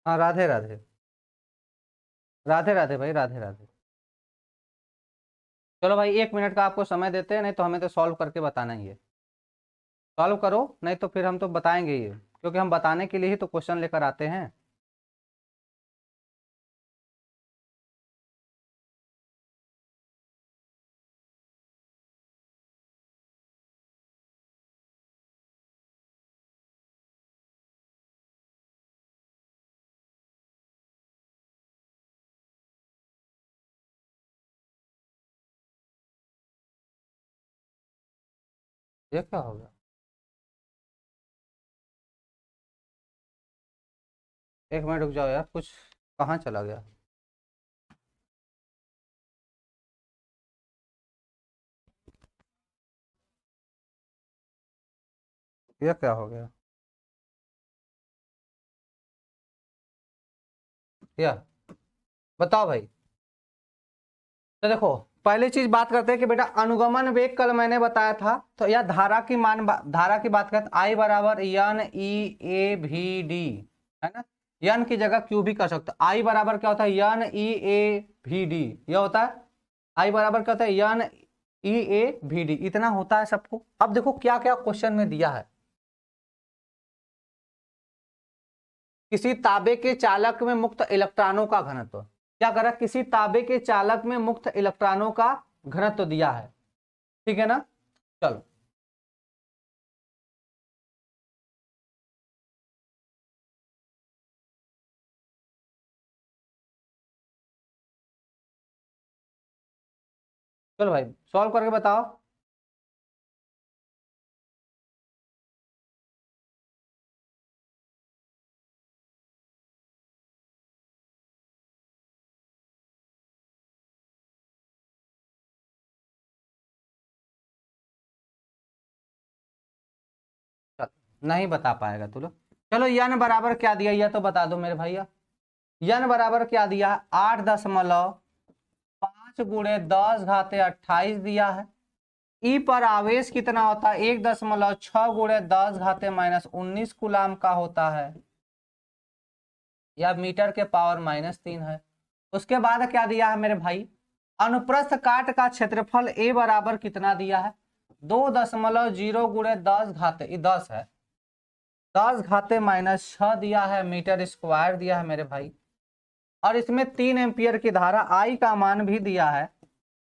हाँ राधे राधे, राधे राधे भाई, राधे राधे। चलो भाई 1 मिनट का आपको समय देते हैं, नहीं तो हमें तो सॉल्व करके बताना ही है। सॉल्व करो, नहीं तो फिर हम तो बताएंगे ही, क्योंकि हम बताने के लिए ही तो क्वेश्चन लेकर आते हैं। ये क्या हो गया, 1 मिनट रुक जाओ यार, कुछ कहाँ चला गया। ये क्या हो गया, या बताओ भाई। तो देखो पहले चीज बात करते हैं कि बेटा अनुगमन वेग कल मैंने बताया था, तो यह धारा की बात करते, आई बराबर एन ई ए भी डी, है ना, एन की जगह क्यू भी कर सकते, आई बराबर क्या होता है, एन ई ए भी डी, यह होता है आई बराबर क्या होता है, एन ई ए भी डी, इतना होता है सबको। अब देखो क्या क्या क्वेश्चन में दिया है, किसी तांबे के चालक में मुक्त इलेक्ट्रॉनों का घनत्व, क्या करा, किसी तांबे के चालक में मुक्त इलेक्ट्रॉनों का घनत्व दिया है, ठीक है ना। चलो चलो भाई सॉल्व करके बताओ। चल, नहीं बता पाएगा तू लोग। चलो यन बराबर क्या दिया, यह तो बता दो मेरे भैया, यन बराबर क्या दिया, 8.5 गुणे 10⁻28 दिया है। ई पर आवेश कितना होता है, 1.6 गुणे 10⁻−19 कूलाम का होता है, या मीटर के पावर -3 है। उसके बाद क्या दिया है मेरे भाई, अनुप्रस्थ काट का क्षेत्रफल ए बराबर कितना दिया है, 2.0 गुणे 10 है, 10⁻⁻6 दिया है, मीटर स्क्वायर दिया है मेरे भाई। और इसमें 3 एम्पियर की धारा, आई का मान भी दिया है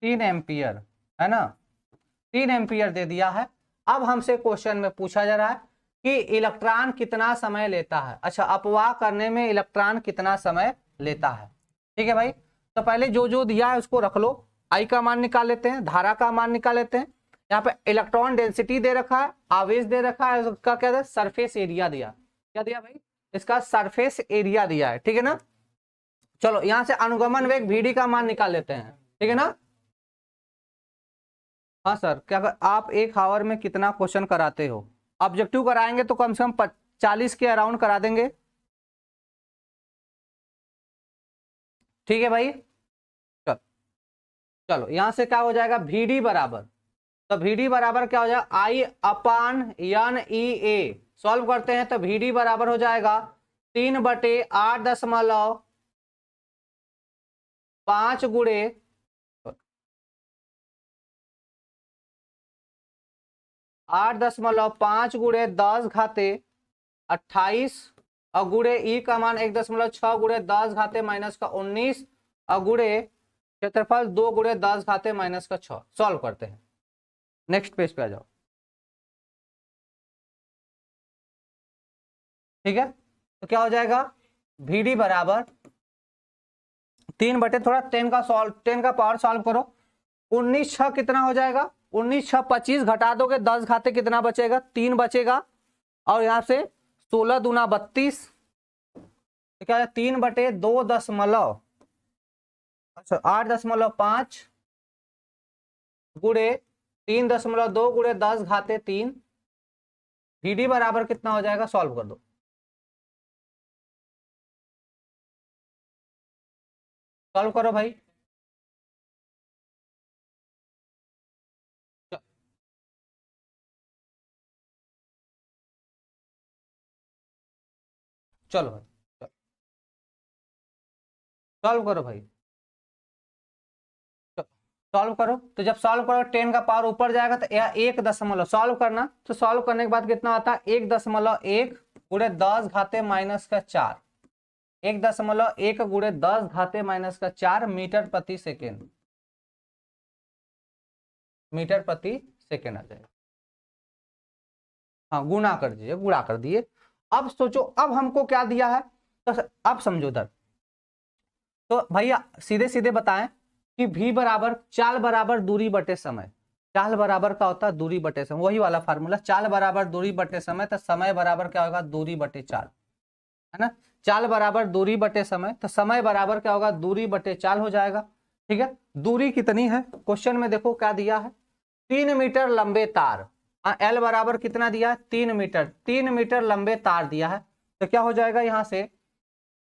3 एम्पियर, है ना, 3 एम्पियर दे दिया है। अब हमसे क्वेश्चन में पूछा जा रहा है कि इलेक्ट्रॉन कितना समय लेता है, अच्छा अपवाह करने में इलेक्ट्रॉन कितना समय लेता है, ठीक है भाई। तो पहले जो जो दिया है उसको रख लो, आई का मान निकाल लेते हैं, धारा का मान निकाल लेते हैं। यहाँ पे इलेक्ट्रॉन डेंसिटी दे रखा है, आवेश दे रखा है, उसका क्या है, सरफेस एरिया दिया, क्या दिया भाई, इसका सरफेस एरिया दिया है, ठीक है ना। चलो यहां से अनुगमन वेग VD का मान निकाल लेते हैं, ठीक है ना। हाँ सर, क्या आप एक आवर में कितना क्वेश्चन कराते हो? ऑब्जेक्टिव कराएंगे तो कम से कम 40 के अराउंड करा देंगे, ठीक है भाई। चलो चलो यहां से क्या हो जाएगा, VD बराबर, तो VD बराबर क्या हो जाएगा, I/N/E/A। सॉल्व करते हैं तो VD बराबर हो जाएगा 3/8.5 गुणे 8.5 गुणे 10⁻28 और गुणे ई का मान 1.6 गुणे 10⁻−19 और गुणे क्षेत्रफल 2 गुणे 10⁻−6। सॉल्व करते हैं, नेक्स्ट पेज पे आ जाओ, ठीक है। तो क्या हो जाएगा, VD बराबर 3 बटे थोड़ा 10 का सॉल्व, 10 का पावर सॉल्व करो, 19 6 कितना हो जाएगा, 19 6 25, घटा दोगे 10 घाते कितना बचेगा, 3 बचेगा, और यहां से 16 दूना 32, क्या है 3/2 अच्छा 8.5 गुणे 3.2 गुणे 10⁻3। VD बराबर कितना हो जाएगा, सॉल्व कर दो, सॉल्व करो भाई। चलो भाई सॉल्व करो भाई, सॉल्व करो। तो जब सॉल्व करो 10 का पावर ऊपर जाएगा तो यह 1 दशमलव, सॉल्व करना तो सॉल्व करने के बाद कितना आता है, 1.1 गुणे 10⁻4, 1.1 गुणे 10⁻4 मीटर प्रति सेकेंड, मीटर प्रति सेकेंड आ जाएगा। हाँ गुणा कर दीजिए, गुणा कर दिए। अब सोचो, अब हमको क्या दिया है, तो अब समझो इधर, तो भैया सीधे सीधे बताएं कि V बराबर चाल बराबर दूरी बटे समय, चाल बराबर क्या होता है, दूरी बटे समय, वही वाला फार्मूला, चाल बराबर दूरी बटे समय, तो समय बराबर क्या होगा, दूरी बटे चाल, है ना। चाल बराबर दूरी बटे समय, तो समय बराबर क्या होगा, दूरी बटे चाल हो जाएगा, ठीक है। दूरी कितनी है, क्वेश्चन में देखो क्या दिया है, 3 मीटर लंबे तार, L बराबर कितना दिया है, 3 मीटर, 3 मीटर लंबे तार दिया है, तो क्या हो जाएगा, यहां से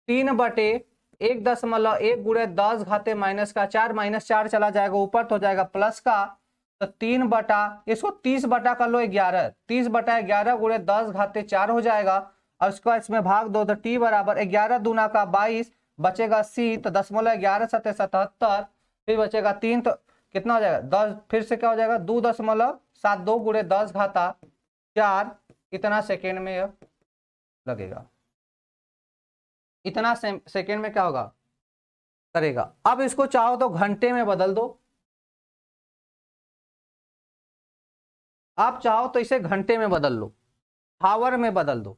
3/1.1 गुणे 10⁻4, -4 चला जाएगा ऊपर तो हो जाएगा प्लस का, तो 3 बटा, इसको 30 बटा कर लो 11, 30/11 गुणे 10⁻4 हो जाएगा, और उसको इसमें भाग दो, तो T बराबर 11 दूना का 22, बचेगा C, तो 0.11 फिर बचेगा 3, तो कितना हो जाएगा 10, फिर से क्या हो जाएगा 2.72 गुणे 10⁻4, इतना सेकेंड में लगेगा, इतना सेकेंड में क्या होगा करेगा। अब इसको चाहो तो घंटे में बदल दो, आप चाहो तो इसे घंटे में बदल लो, आवर में बदल दो।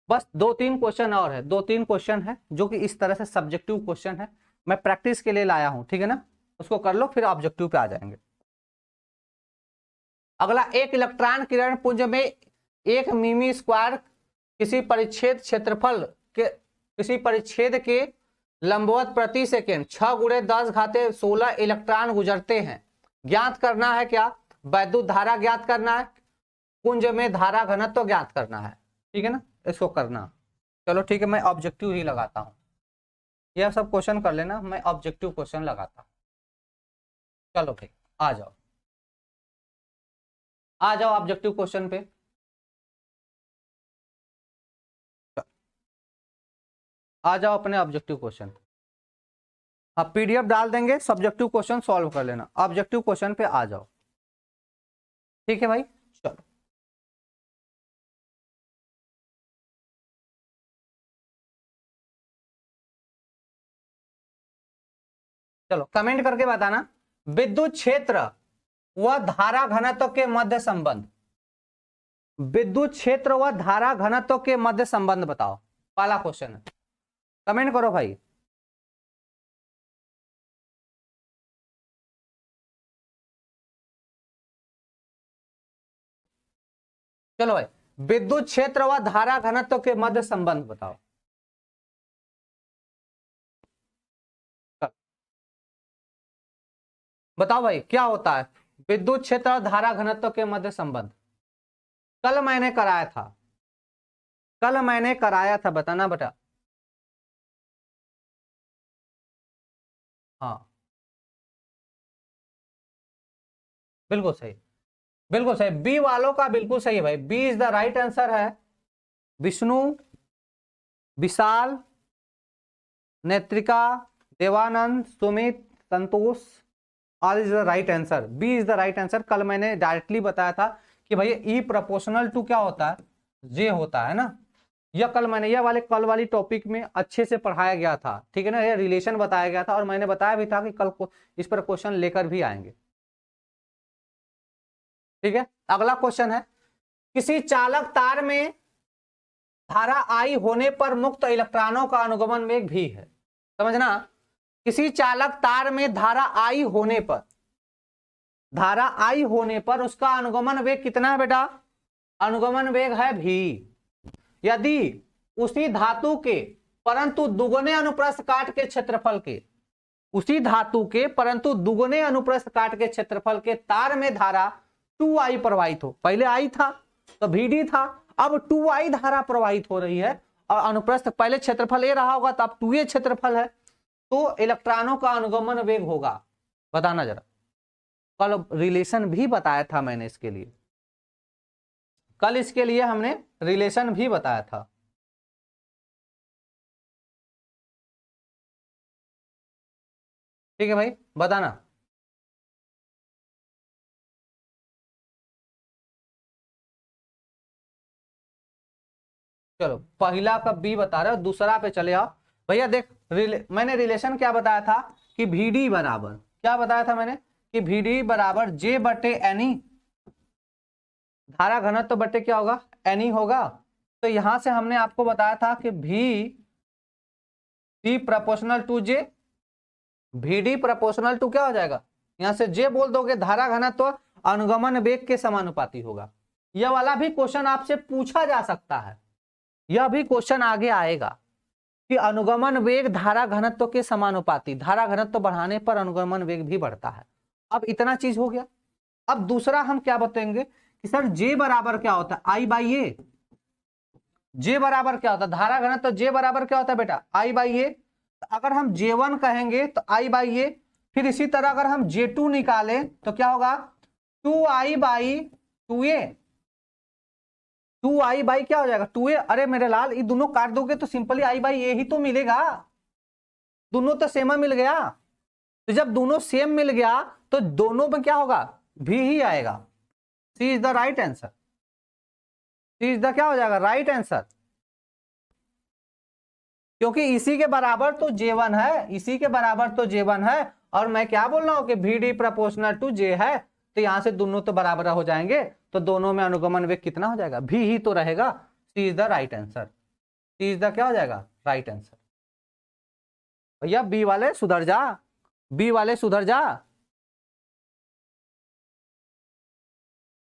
बस 2-3 क्वेश्चन और है, 2-3 क्वेश्चन है जो कि इस तरह से सब्जेक्टिव क्वेश्चन है, मैं प्रैक्टिस के लिए लाया हूं, ठीक है ना। उसको कर लो फिर ऑब्जेक्टिव पे आ जाएंगे। अगला, एक इलेक्ट्रॉन किरण पुंज में 1 मिमी स्क्वायर किसी परिच्छेद क्षेत्रफल के, किसी परिच्छेद के लंबवत प्रति सेकेंड 6 गुणे 10⁻16 इलेक्ट्रॉन गुजरते हैं, ज्ञात करना है क्या, वैद्युत धारा ज्ञात करना है, पुंज में धारा घनत्व तो ज्ञात करना है, ठीक है ना, इसको करना। चलो ठीक है, मैं ऑब्जेक्टिव ही लगाता हूं, यह सब क्वेश्चन कर लेना, मैं ऑब्जेक्टिव क्वेश्चन लगाता हूं। चलो भाई आ जाओ, आ जाओ ऑब्जेक्टिव क्वेश्चन पे, आ जाओ अपने ऑब्जेक्टिव क्वेश्चन। हाँ PDF डाल देंगे, सब्जेक्टिव क्वेश्चन सॉल्व कर लेना, ऑब्जेक्टिव क्वेश्चन पे आ जाओ, ठीक है भाई। चलो चलो कमेंट करके बताना, विद्युत क्षेत्र व धारा घनत्व के मध्य संबंध, विद्युत क्षेत्र व धारा घनत्व के मध्य संबंध बताओ, पहला क्वेश्चन है, कमेंट करो भाई। चलो भाई विद्युत क्षेत्र व धारा घनत्व के मध्य संबंध बताओ। बताओ भाई क्या होता है विद्युत क्षेत्र और धारा घनत्व के मध्य संबंध। कल मैंने कराया था, कल मैंने कराया था, बताना बेटा। हाँ बिल्कुल सही, बिल्कुल सही, बी वालों का बिल्कुल सही है भाई, B is the right answer है। Vishnu, Vishal, Netrika, Devanand, Sumit, Santosh, all is the right answer, B is the right answer. कल मैंने डायरेक्टली बताया था कि भैया ई प्रोपोर्शनल टू क्या होता है, जे होता है ना। यह कल मैंने यह वाले कल वाली टॉपिक में अच्छे से पढ़ाया गया था, ठीक है ना, ये रिलेशन बताया गया था और मैंने बताया भी था कि कल को इस पर क्वेश्चन लेकर भी आएंगे। ठीक है, अगला क्वेश्चन है, किसी चालक तार में धारा आई होने पर मुक्त इलेक्ट्रॉनों का अनुगमन वेग भी है। समझना, किसी चालक तार में धारा आई होने पर, धारा आई होने पर उसका अनुगमन वेग कितना है बेटा, अनुगमन वेग है भी। यदि उसी धातु के परंतु दुगुने अनुप्रस्थ काट के क्षेत्रफल के, उसी धातु के परंतु दुगुने अनुप्रस्थ काट के क्षेत्रफल के तार में धारा 2I प्रवाहित हो, पहले I था तो VD था, अब 2I धारा प्रवाहित हो रही है और अनुप्रस्थ पहले क्षेत्रफल A रहा होगा तो अब 2A क्षेत्रफल है, तो इलेक्ट्रॉनों का अनुगमन वेग होगा। बताना जरा, कल रिलेशन भी बताया था मैंने इसके लिए, कल इसके लिए हमने रिलेशन भी बताया था। ठीक है भाई, बताना। चलो पहला का बी बता रहे हो, दूसरा पे चले आओ भैया। देख मैंने रिलेशन क्या बताया था कि VD बराबर, क्या बताया था मैंने कि VD बराबर J बटे NE, धारा घनत्व बटे क्या होगा, NE होगा। तो यहां से हमने आपको बताया था कि V proportional to J, VD proportional to क्या हो जाएगा, यहां से J बोल दोगे, धारा घनत्व अनुगमन वेग के समानुपाती होगा। यह वाला भी क्वेश्चन आपसे पूछा जा सकता है, यह भी क्वेश्चन आगे आएगा कि अनुगमन वेग धारा घनत्व के समानुपाती, धारा घनत्व बढ़ाने पर अनुगमन वेग भी बढ़ता है। अब इतना चीज हो गया। अब दूसरा हम क्या बताएंगे कि सर J बराबर क्या होता है, I बाई ए। J बराबर क्या होता है, धारा घनत्व J बराबर क्या होता है बेटा, I बाई ए। अगर हम J1 कहेंगे तो I बाई ए, फिर इसी तरह अगर हम J2 निकालें तो क्या होगा, 2I by 2A, 2I by क्या हो जाएगा 2A। अरे मेरे लाल, ये दोनों काट दोगे तो सिंपली I बाई ए ही तो मिलेगा, दोनों तो सेम मिल गया। तो जब दोनों सेम मिल गया तो दोनों में क्या होगा, भी ही आएगा। C is the right answer, C is the क्या हो जाएगा, राइट आंसर। क्योंकि इसी के बराबर तो J1 है, इसी के बराबर तो J1 है, और मैं क्या बोल रहा हूं कि VD प्रोपोर्शनल टू J है, तो यहां से दोनों तो बराबर हो जाएंगे, तो दोनों में अनुगमन वेग कितना हो जाएगा, भी ही तो रहेगा। C is the right answer, C is the क्या हो जाएगा, राइट आंसर। भैया बी वाले सुधर जा, बी वाले सुधर जा।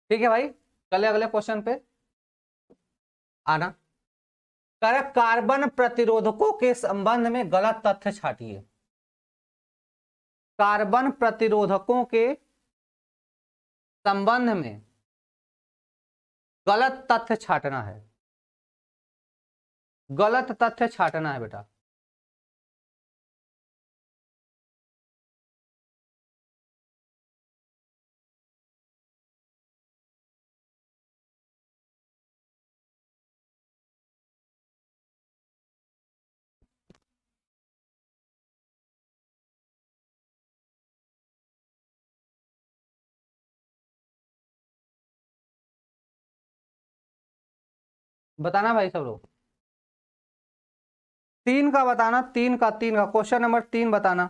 ठीक है भाई, चले अगले क्वेश्चन पे आना। कार्बन प्रतिरोधकों के संबंध में गलत तथ्य छाटिए। कार्बन प्रतिरोधकों के संबंध में गलत तथ्य छाटना है, गलत तथ्य छाटना है बेटा। बताना भाई सब लोग, तीन का बताना, तीन का क्वेश्चन नंबर 3 बताना,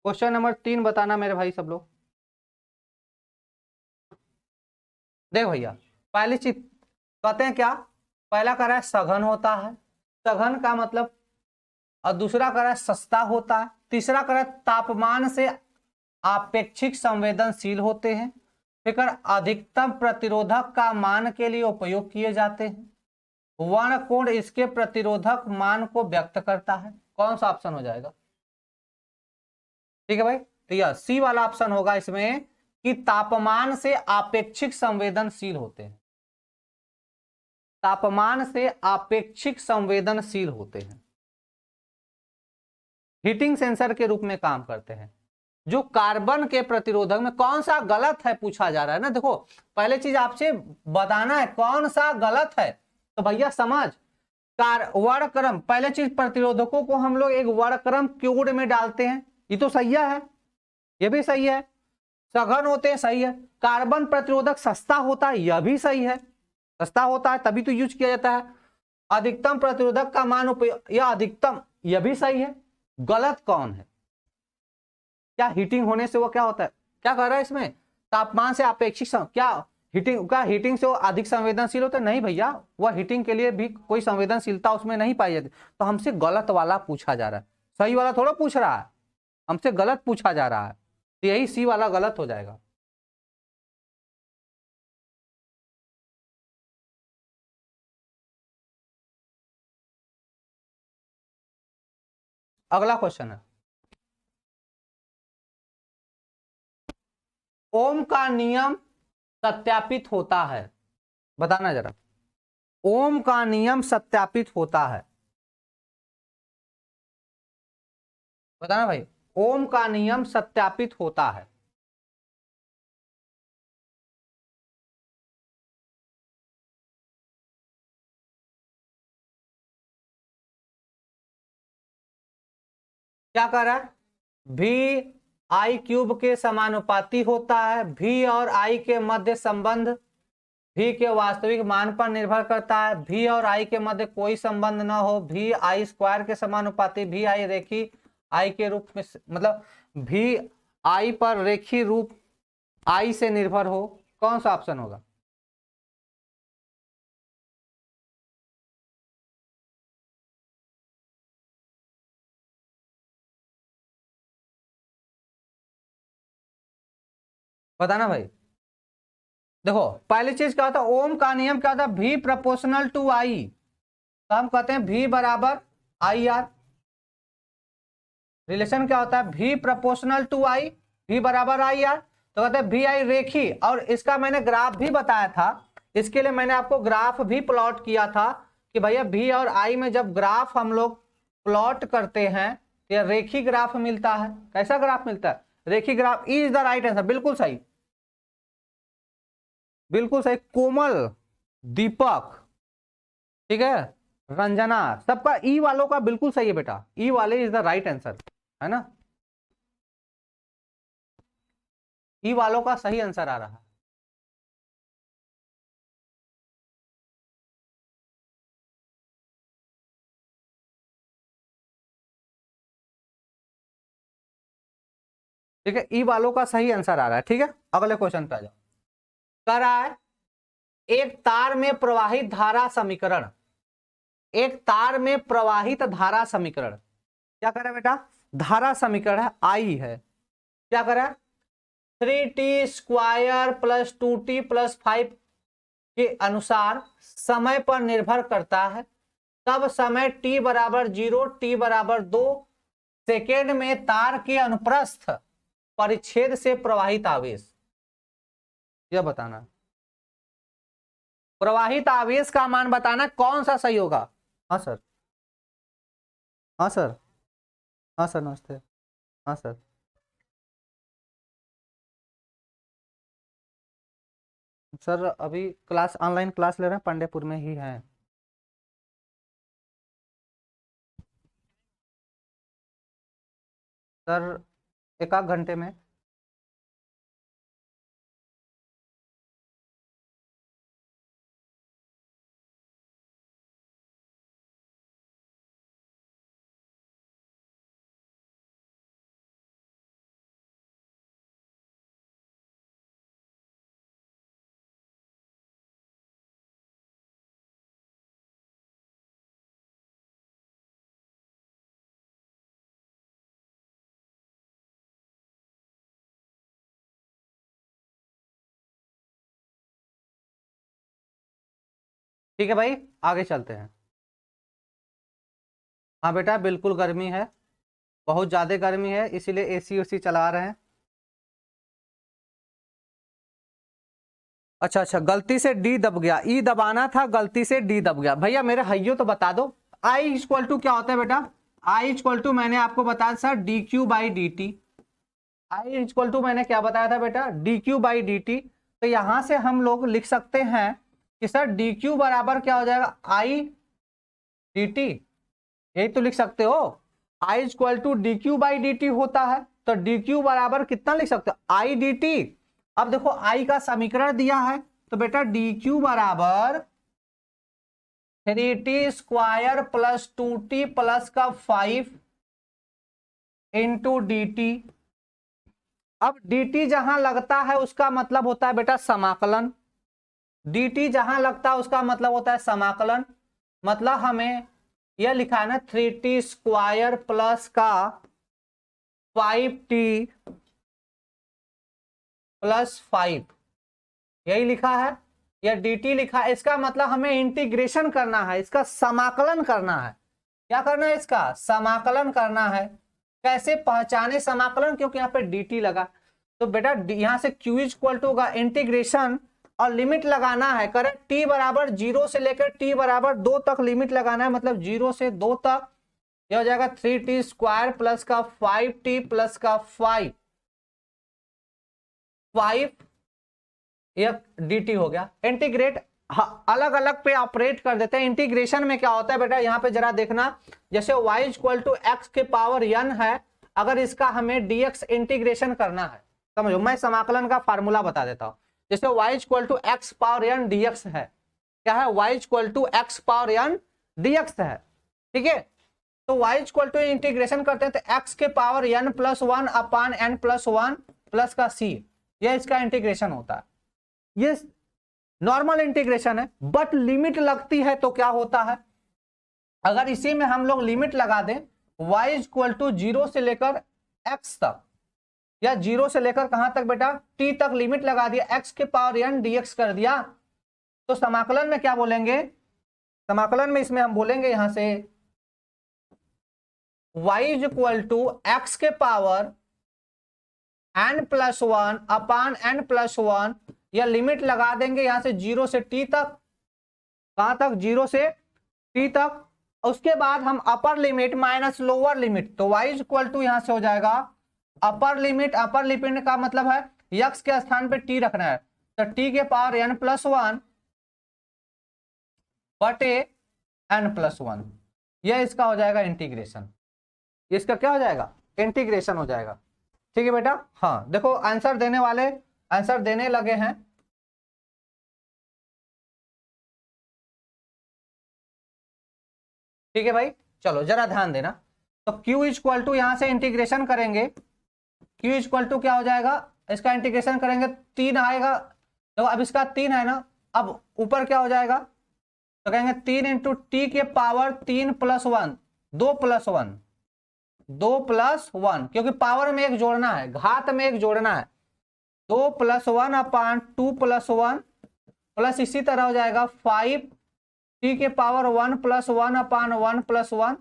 क्वेश्चन नंबर 3 बताना मेरे भाई सब लोग। देख भैया, पहली चीज कहते हैं क्या, पहला कह रहा है सघन होता है, सघन का मतलब, और दूसरा कह रहा है सस्ता होता है, तीसरा कह रहा है तापमान से आपेक्षिक संवेदनशील होते हैं। फिर अधिकतम प्रतिरोधक का मान के लिए उपयोग किए जाते हैं। वर्णकोण इसके प्रतिरोधक मान को व्यक्त करता है। कौन सा ऑप्शन हो जाएगा? ठीक है भाई, तो यह सी वाला ऑप्शन होगा इसमें कि तापमान से आपेक्षिक संवेदनशील होते हैं। तापमान से आपेक्षिक संवेदनशील होते हैं, हीटिंग सेंसर के रूप में काम करते हैं। जो कार्बन के प्रतिरोधक में कौन सा गलत है पूछा जा रहा है ना। देखो पहले चीज आपसे बताना है कौन सा गलत है, तो भैया समझ वर्णक्रम, पहले चीज प्रतिरोधकों को हम लोग एक वर्णक्रम कोड में डालते हैं, ये तो सही है, ये भी सही है। सघन होते हैं, सही है। कार्बन प्रतिरोधक सस्ता होता है, यह भी सही है, सस्ता होता है तभी तो यूज किया जाता है। अधिकतम प्रतिरोधक का मान उपयोग, या अधिकतम, यह भी सही है। गलत कौन है? क्या हीटिंग होने से वो क्या होता है, क्या कह रहा है इसमें? तापमान से अपेक्षित क्या हीटिंग से वो अधिक संवेदनशील होता है? नहीं भैया, वह हीटिंग के लिए भी कोई संवेदनशीलता उसमें नहीं पाई जाती। तो हमसे गलत वाला पूछा जा रहा है, सही वाला थोड़ा पूछ रहा है, हमसे गलत पूछा जा रहा है, तो यही सी वाला गलत हो जाएगा। अगला क्वेश्चन है, ओम का नियम सत्यापित होता है, बताना जरा। ओम का नियम सत्यापित होता है, बताना भाई। ओम का नियम सत्यापित होता है। क्या कर रहा है? भी आई क्यूब के समानुपाती होता है। भी और आई के मध्य संबंध भी के वास्तविक मान पर निर्भर करता है। भी और आई के मध्य कोई संबंध ना हो। भी आई स्क्वायर के समानुपाती। भी आई रेखी आई के रूप में, मतलब भी आई पर रेखी रूप आई से निर्भर हो। कौन सा ऑप्शन होगा? बताना भाई। देखो पहली चीज क्या होता है, ओम का नियम क्या होता है? भी प्रोपोर्शनल टू आई, तो हम कहते हैं भी बराबर आई आर। रिलेशन क्या होता है? भी प्रोपोर्शनल टू आई, भी बराबर आई आर। तो कहते हैं भी आई रेखी, और इसका मैंने ग्राफ भी बताया था। इसके लिए मैंने आपको ग्राफ भी प्लॉट किया था कि भैया भी और आई में जब ग्राफ हम लोग प्लॉट करते हैं तो यह रेखी ग्राफ मिलता है। कैसा ग्राफ मिलता है? रेखी graph is the right answer. बिल्कुल सही, बिल्कुल सही। कोमल, दीपक, ठीक है, रंजना, सबका ई वालों का बिल्कुल सही है बेटा। ई वाले इज द राइट आंसर, है ना। ई वालों का सही आंसर आ रहा है। ठीक है, ई वालों का सही आंसर आ रहा है। ठीक है, अगले क्वेश्चन पे आ जाओ। कह रहा है एक तार में प्रवाहित धारा समीकरण, एक तार में प्रवाहित धारा समीकरण क्या कर रहा है बेटा? धारा समीकरण है, आई है। क्या कर रहा है? 3t² प्लस 2t+5 के अनुसार समय पर निर्भर करता है। तब समय t बराबर 0, t बराबर 2 सेकेंड में तार के अनुप्रस्थ परिच्छेद से प्रवाहित आवेश, यह बताना। प्रवाहित आवेश का मान बताना, कौन सा सही होगा? हाँ सर, हाँ सर, हाँ सर, नमस्ते, हाँ सर। सर अभी क्लास, ऑनलाइन क्लास ले रहे हैं, पांडेपुर में ही हैं। सर एक आध घंटे में। ठीक है भाई, आगे चलते हैं। हाँ बेटा बिल्कुल गर्मी है, बहुत ज़्यादा गर्मी है, इसीलिए एसी उसी चला रहे हैं। अच्छा अच्छा, गलती से डी दब गया, ई दबाना था, गलती से डी दब गया। भैया मेरे हइयो तो बता दो, आई इक्वल टू क्या होता है बेटा? आई इक्वल टू मैंने आपको बताया sir D Q by D T. I equal to मैंने क्या बताया था बेटा? D Q by D T. तो यहां से हम लोग लिख सकते हैं कि सर डी क्यू बराबर क्या हो जाएगा? आई डी टी, यही तो लिख सकते हो। I equal to D Q by D T होता है, तो डी क्यू बराबर कितना लिख सकते हो? I D T. अब देखो आई का समीकरण दिया है, तो बेटा डी क्यू बराबर 3t square plus 2t plus का 5 इंटू डी टी। अब dt जहां लगता है उसका मतलब होता है बेटा समाकलन। dt जहां लगता है उसका मतलब होता है समाकलन। मतलब हमें यह लिखा है ना 3t स्क्वायर प्लस का 5t प्लस 5, यही लिखा है, यह dt लिखा है। इसका मतलब हमें इंटीग्रेशन करना है, इसका समाकलन करना है। क्या करना है? इसका समाकलन करना है। कैसे पहचाने समाकलन? क्योंकि यहाँ पे dt लगा, तो बेटा यहां से q इक्वल टू होगा इंटीग्रेशन, और लिमिट लगाना है। करेक्ट, t बराबर 0 से लेकर t बराबर 2 तक लिमिट लगाना है, मतलब 0 से 2 तक। यह हो जाएगा 3t स्क्वायर प्लस का 5t प्लस का 5 यह dt हो गया। इंटीग्रेट अलग अलग पे ऑपरेट कर देते हैं। इंटीग्रेशन में क्या होता है बेटा? यहाँ पे जरा देखना, जैसे y इक्वल टू एक्स के पावर n है, अगर इसका हमें dx इंटीग्रेशन करना है, समझो मैं समाकलन का फार्मूला बता देता हूं। जैसे y equal to x power n dx है, क्या है? y equal to x power n dx है, ठीक है। तो y इक्वल टू इंटीग्रेशन करते हैं तो x के पावर n प्लस 1 अपान n प्लस 1 प्लस का c, यह इसका इंटीग्रेशन होता है। ये नॉर्मल इंटीग्रेशन है, बट लिमिट लगती है तो क्या होता है? अगर इसी में हम लोग लिमिट लगा दें y इक्वल टू 0 से लेकर x तक, या 0 से लेकर कहां तक बेटा? t तक लिमिट लगा दिया, x के पावर n dx कर दिया, तो समाकलन में क्या बोलेंगे? समाकलन में इसमें हम बोलेंगे यहां से y इक्वल टू एक्स के पावर n प्लस 1 अपान n प्लस 1, या लिमिट लगा देंगे यहां से 0 से t तक, कहां तक? 0 से t तक। उसके बाद हम upper limit minus lower limit, तो y इक्वल टू यहां से हो जाएगा अपर लिमिट। अपर लिमिट का मतलब है x के स्थान पे t रखना है, तो t के पावर n प्लस 1 बटे n प्लस 1, यह इसका हो जाएगा इंटीग्रेशन। इसका क्या हो जाएगा? इंटीग्रेशन हो जाएगा। ठीक है बेटा। हाँ देखो आंसर देने वाले आंसर देने लगे हैं। ठीक है भाई, चलो जरा ध्यान देना। तो q इक्वल टू यहां से इंटीग्रेशन करेंगे, q इक्वल टू क्या हो जाएगा? इसका इंटीग्रेशन करेंगे 3 आएगा, तो अब इसका 3 है ना, अब ऊपर क्या हो जाएगा? तो कहेंगे 3 इंटू टी के पावर 3 प्लस 1, 2 प्लस 1, 2 प्लस 1, क्योंकि पावर में एक जोड़ना है, घात में एक जोड़ना है। 2 प्लस 1 अपान 2 प्लस 1 प्लस इसी तरह हो जाएगा 5 टी के पावर 1 प्लस 1 अपान 1 प्लस 1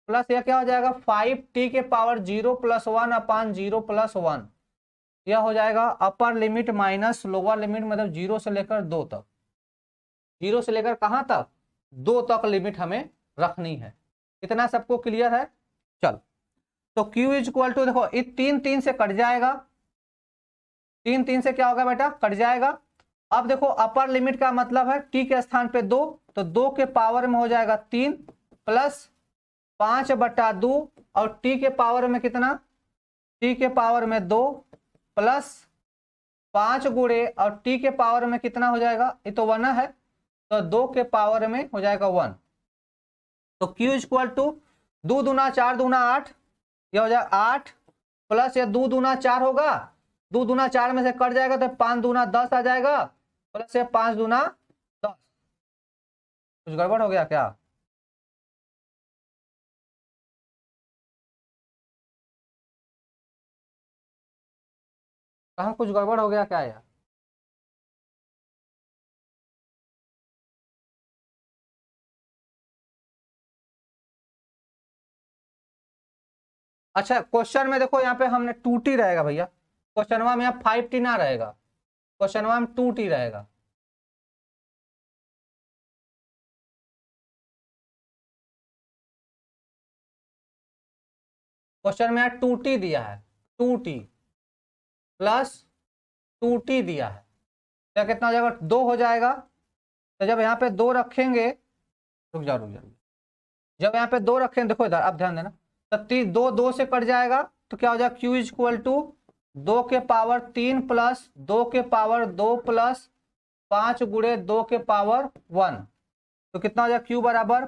प्लस यह क्या हो जाएगा? 5 टी के पावर 0 प्लस 1 अपान 0 प्लस 1, यह हो जाएगा upper limit minus lower limit, मतलब 0 से लेकर 2 तक। 0 से लेकर कहां तक? 2 तक लिमिट हमें रखनी है। इतना सबको क्लियर है? चल, तो Q इक्वल टू देखो ये 3 3 से कट जाएगा, 3 3 से क्या होगा बेटा? कट जाएगा। अब देखो अपर लिमिट का मतलब है t के स्थान पे 2, तो 2 के पावर में हो जाएगा 3 प्लस 5 बटा 2, और t के पावर में कितना? t के पावर में 2 प्लस 5 गुणे, और t के पावर में कितना हो जाएगा? ये तो 1 है, तो 2 के पावर में हो जाएगा 1। तो Q इक्वल टू 2 दूना 4 दूना 8, यह हो जाएगा 8 प्लस ये 2 दूना 4 होगा, 2 दूना 4 में से कट जाएगा तो 5 दूना 10 आ जाएगा, प्लस ये 5 दूना 10। कुछ गड़बड़ हो गया क्या? कहाँ कुछ गड़बड़ हो गया क्या यार? अच्छा क्वेश्चन में देखो यहाँ पे हमने 2t रहेगा भैया, क्वेश्चन में यहाँ 5t ना रहेगा, क्वेश्चन में 2t रहेगा। क्वेश्चन में यहाँ 2t दिया है, 2t प्लस 2t दिया है, क्या कितना हो जाएगा, 2 हो जाएगा। तो जब यहाँ पे 2 रखेंगे, रुक जाओ रुक जाओ, जब यहाँ पे 2 रखेंगे, देखो इधर अब ध्यान देना, तो 2 2 से कट जाएगा, तो क्या हो जाएगा, q इक्वल टू 2 के पावर 3 प्लस 2 के पावर 2 प्लस 5 गुणे 2 के पावर 1, तो कितना हो जाएगा, q बराबर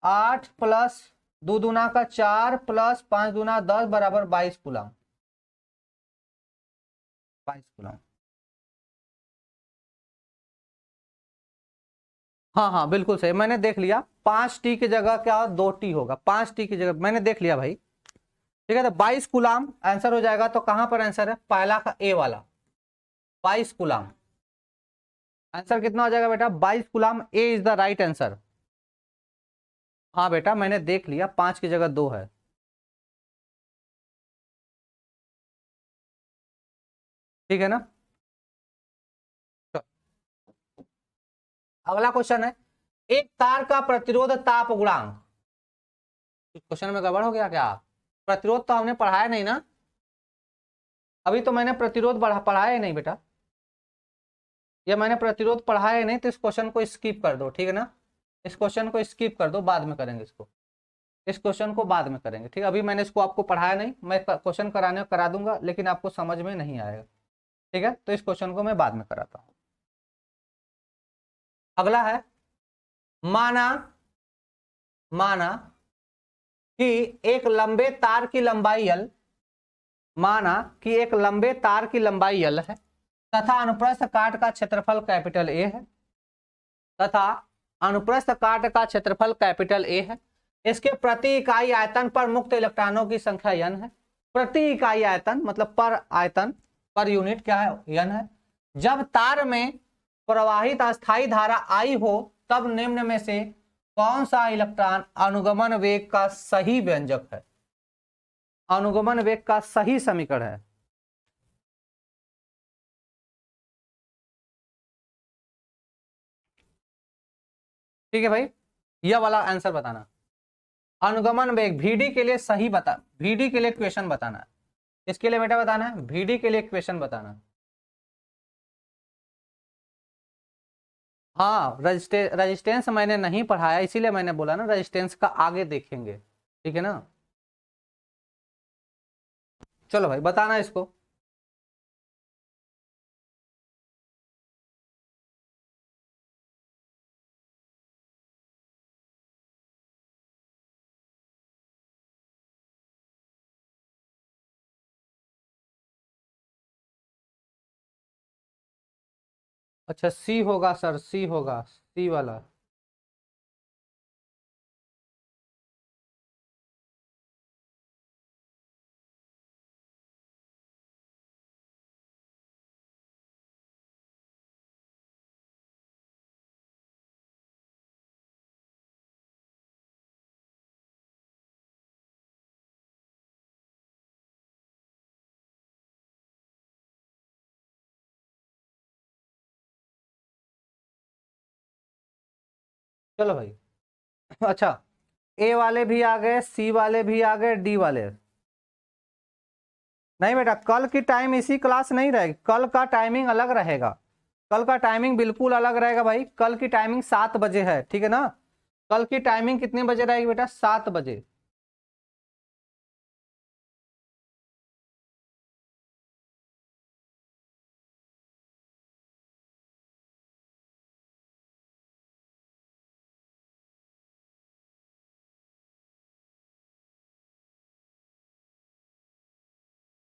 8 प्लस 2 दूना का 4 प्लस 5 दूना 10 बराबर 22 कूलम, 22 कूलम। हाँ हाँ बिल्कुल सही, मैंने देख लिया, 5t की जगह क्या 2t होगा, 5t की जगह मैंने देख लिया भाई। ठीक है, तो 22 कूलम आंसर हो जाएगा। तो कहां पर आंसर है, पहला का ए वाला 22 कूलम। आंसर कितना हो जाएगा बेटा, 22 coulomb, A is the right answer. हाँ बेटा मैंने देख लिया, 5 की जगह 2 है। ठीक है ना। तो अगला क्वेश्चन है, एक तार का प्रतिरोध ताप गुणांक। क्वेश्चन में गड़बड़ हो गया क्या, प्रतिरोध तो हमने पढ़ाया नहीं ना, अभी तो मैंने प्रतिरोध पढ़ाया ही नहीं बेटा, ये मैंने प्रतिरोध पढ़ाया ही नहीं, तो इस क्वेश्चन को स्किप कर दो। ठीक है ना, इस क्वेश्चन को स्किप कर दो, बाद में करेंगे इसको, इस क्वेश्चन को बाद में करेंगे। ठीक है, अभी मैंने इसको आपको पढ़ाया नहीं, मैं क्वेश्चन कराने करा दूंगा, लेकिन आपको समझ में नहीं आएगा। ठीक है, तो इस क्वेश्चन को मैं बाद में कराता हूं। अगला है, माना माना कि एक लंबे तार की लंबाई L, माना कि एक लंबे तार की लंबाई L है तथा अनुप्रस्थ काट का क्षेत्रफल कैपिटल A है, तथा अनुप्रस्थ काट का क्षेत्रफल कैपिटल A है। इसके प्रति इकाई आयतन पर मुक्त इलेक्ट्रॉनों की संख्या n है। प्रति इकाई आयतन मतलब पर आयतन, पर यूनिट क्या है, n है। जब तार में प्रवाहित अस्थायी धारा I हो तब निम्न में से कौन सा इलेक्ट्रॉन अनुगमन वेग का सही व्यंजक है, अनुगमन वेग का सही समीकरण है। ठीक है भाई, यह वाला आंसर बताना, अनुगमन वेग VD के लिए सही बता, VD के लिए क्वेश्चन बताना है, इसके लिए बेटा बताना है, VD के लिए क्वेश्चन बताना है। हाँ रजिस्टेंस मैंने नहीं पढ़ाया, इसीलिए मैंने बोला ना रजिस्टेंस का आगे देखेंगे। ठीक है ना, चलो भाई बताना इसको। अच्छा सी होगा सर, सी होगा, सी वाला। चलो भाई अच्छा, ए वाले भी आ गए, सी वाले भी आ गए, डी वाले नहीं बेटा, कल की टाइम इसी क्लास नहीं रहेगी, कल का टाइमिंग अलग रहेगा, कल का टाइमिंग बिल्कुल अलग रहेगा भाई। कल की टाइमिंग 7 बजे है, ठीक है ना, कल की टाइमिंग कितने बजे रहेगी बेटा, 7 बजे।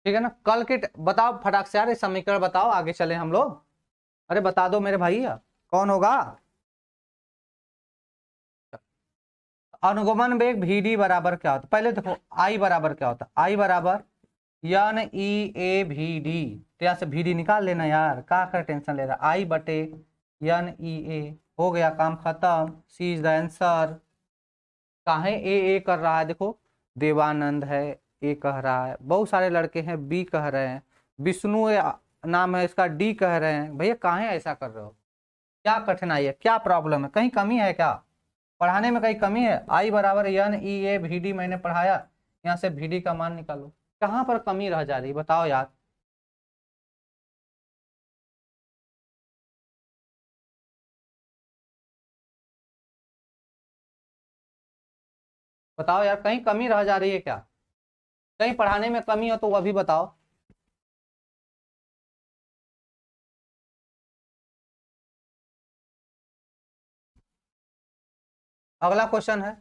ठीक है ना, कल के बताओ फटाक से यार, समीकरण बताओ, आगे चले हम लोग। अरे बता दो मेरे भाई, कौन होगा। अनुगमन वेग VD बराबर क्या होता है, पहले देखो I बराबर क्या होता है, I बराबर NEA/VD, तो यहाँ से VD निकाल लेना यार, क्या कर टेंशन ले रहा, I बटे NEA, हो गया काम खत्म, C इज द आंसर। काहे ए कर रहा है, देखो देवानंद है, ए कह रहा है, बहुत सारे लड़के हैं बी कह रहे हैं, विष्णु नाम है इसका डी कह रहे हैं। भैया काहे ऐसा कर रहे हो, क्या कठिनाई है, क्या प्रॉब्लम है, कहीं कमी है क्या, पढ़ाने में कहीं कमी है? आई बराबर N E A V D मैंने पढ़ाया, यहाँ से वी डी का मान निकालो, कहाँ पर कमी रह जा रही बताओ यार। बताओ यार, कहीं कमी रह जा रही है क्या, कहीं पढ़ाने में कमी हो तो वह भी बताओ। अगला क्वेश्चन है,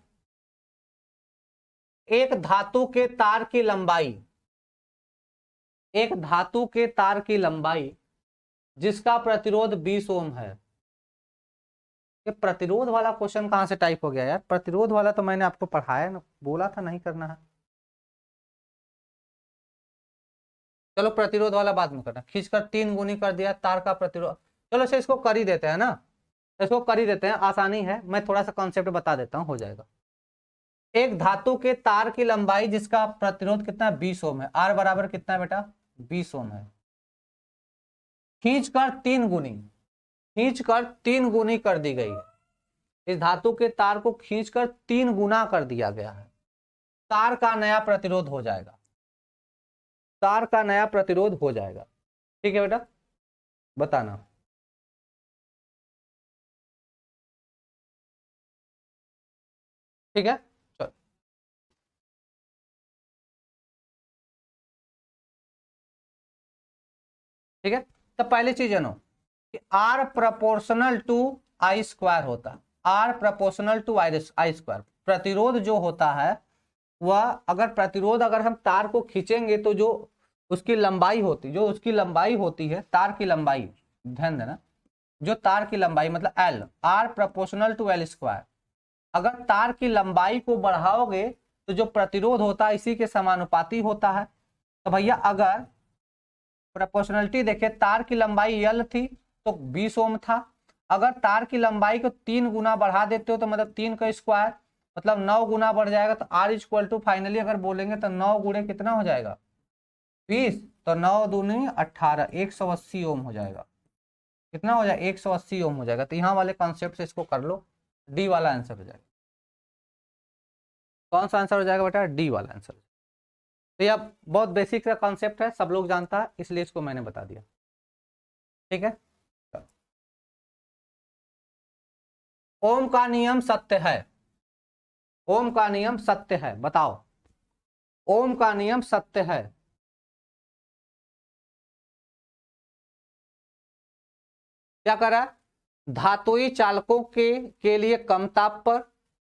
एक धातु के तार की लंबाई, एक धातु के तार की लंबाई जिसका प्रतिरोध 20 ओम है। ये प्रतिरोध वाला क्वेश्चन कहां से टाइप हो गया यार, प्रतिरोध वाला तो मैंने आपको पढ़ाया ना, बोला था नहीं करना है। चलो प्रतिरोध वाला बाद में करना, खींचकर 3 गुनी कर दिया तार का प्रतिरोध। चलो से इसको कर ही देते हैं ना, इसको कर ही देते हैं, आसानी है, मैं थोड़ा सा कॉन्सेप्ट बता देता हूं, हो जाएगा। एक धातु के तार की लंबाई जिसका प्रतिरोध कितना है, 20 ओम है। आर बराबर कितना है बेटा, 20 ओम है। खींचकर 3 गुनी, खींचकर 3 गुनी कर दी गई है। इस धातु के तार को खींचकर 3 गुना कर दिया गया है, तार का नया प्रतिरोध हो जाएगा, तार का नया प्रतिरोध हो जाएगा। ठीक है बेटा, बताना। ठीक है, चलो ठीक है। तो पहली चीज जानो कि R proportional to I square होता है, R proportional to I square. प्रतिरोध जो होता है वह, अगर प्रतिरोध अगर हम तार को खींचेंगे तो जो उसकी लंबाई होती, जो उसकी लंबाई होती है तार की लंबाई, ध्यान देना, जो तार की लंबाई मतलब L, R proportional to L square. अगर तार की लंबाई को बढ़ाओगे तो जो प्रतिरोध होता है इसी के समानुपाती होता है। तो भैया अगर प्रोपोर्शनलिटी देखे, तार की लंबाई एल थी तो 20 ओम था, अगर तार की लंबाई को 3 गुना बढ़ा देते हो तो मतलब 3 का स्क्वायर मतलब 9 गुना बढ़ जाएगा। तो आर इक्वल टू फाइनली अगर बोलेंगे तो 9 गुणे कितना हो जाएगा, 20, तो 9 दूनी 18, 180 ओम हो जाएगा। कितना हो जाएगा, 180 ओम हो जाएगा। तो यहाँ वाले कॉन्सेप्ट से इसको कर लो, डी वाला आंसर हो जाएगा। कौन सा आंसर हो जाएगा बेटा, डी वाला आंसर। तो यह बहुत बेसिक सा कॉन्सेप्ट है, सब लोग जानता है, इसलिए इसको मैंने बता दिया। ठीक है, ओम का नियम सत्य है, ओम का नियम सत्य है, बताओ ओम का नियम सत्य है। क्या करा, धातुई चालकों के लिए कम ताप पर,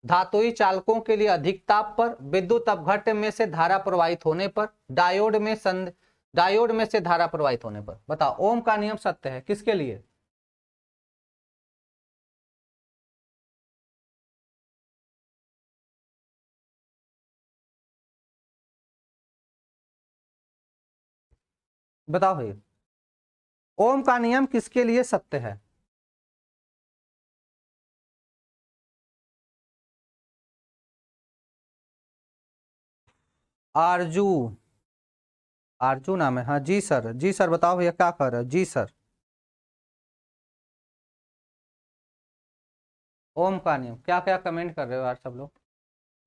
धातुई चालकों के लिए अधिक ताप पर, विद्युत अपघट्य में से धारा प्रवाहित होने पर, डायोड में से धारा प्रवाहित होने पर। बताओ ओम का नियम सत्य है किसके लिए, बताओ भैया ओम का नियम किसके लिए सत्य है। आरजू, आरजू नाम है, हाँ जी सर, जी सर बताओ भैया क्या कर रहे हो, जी सर। ओम का नियम क्या क्या कमेंट कर रहे हो यार सब लोग।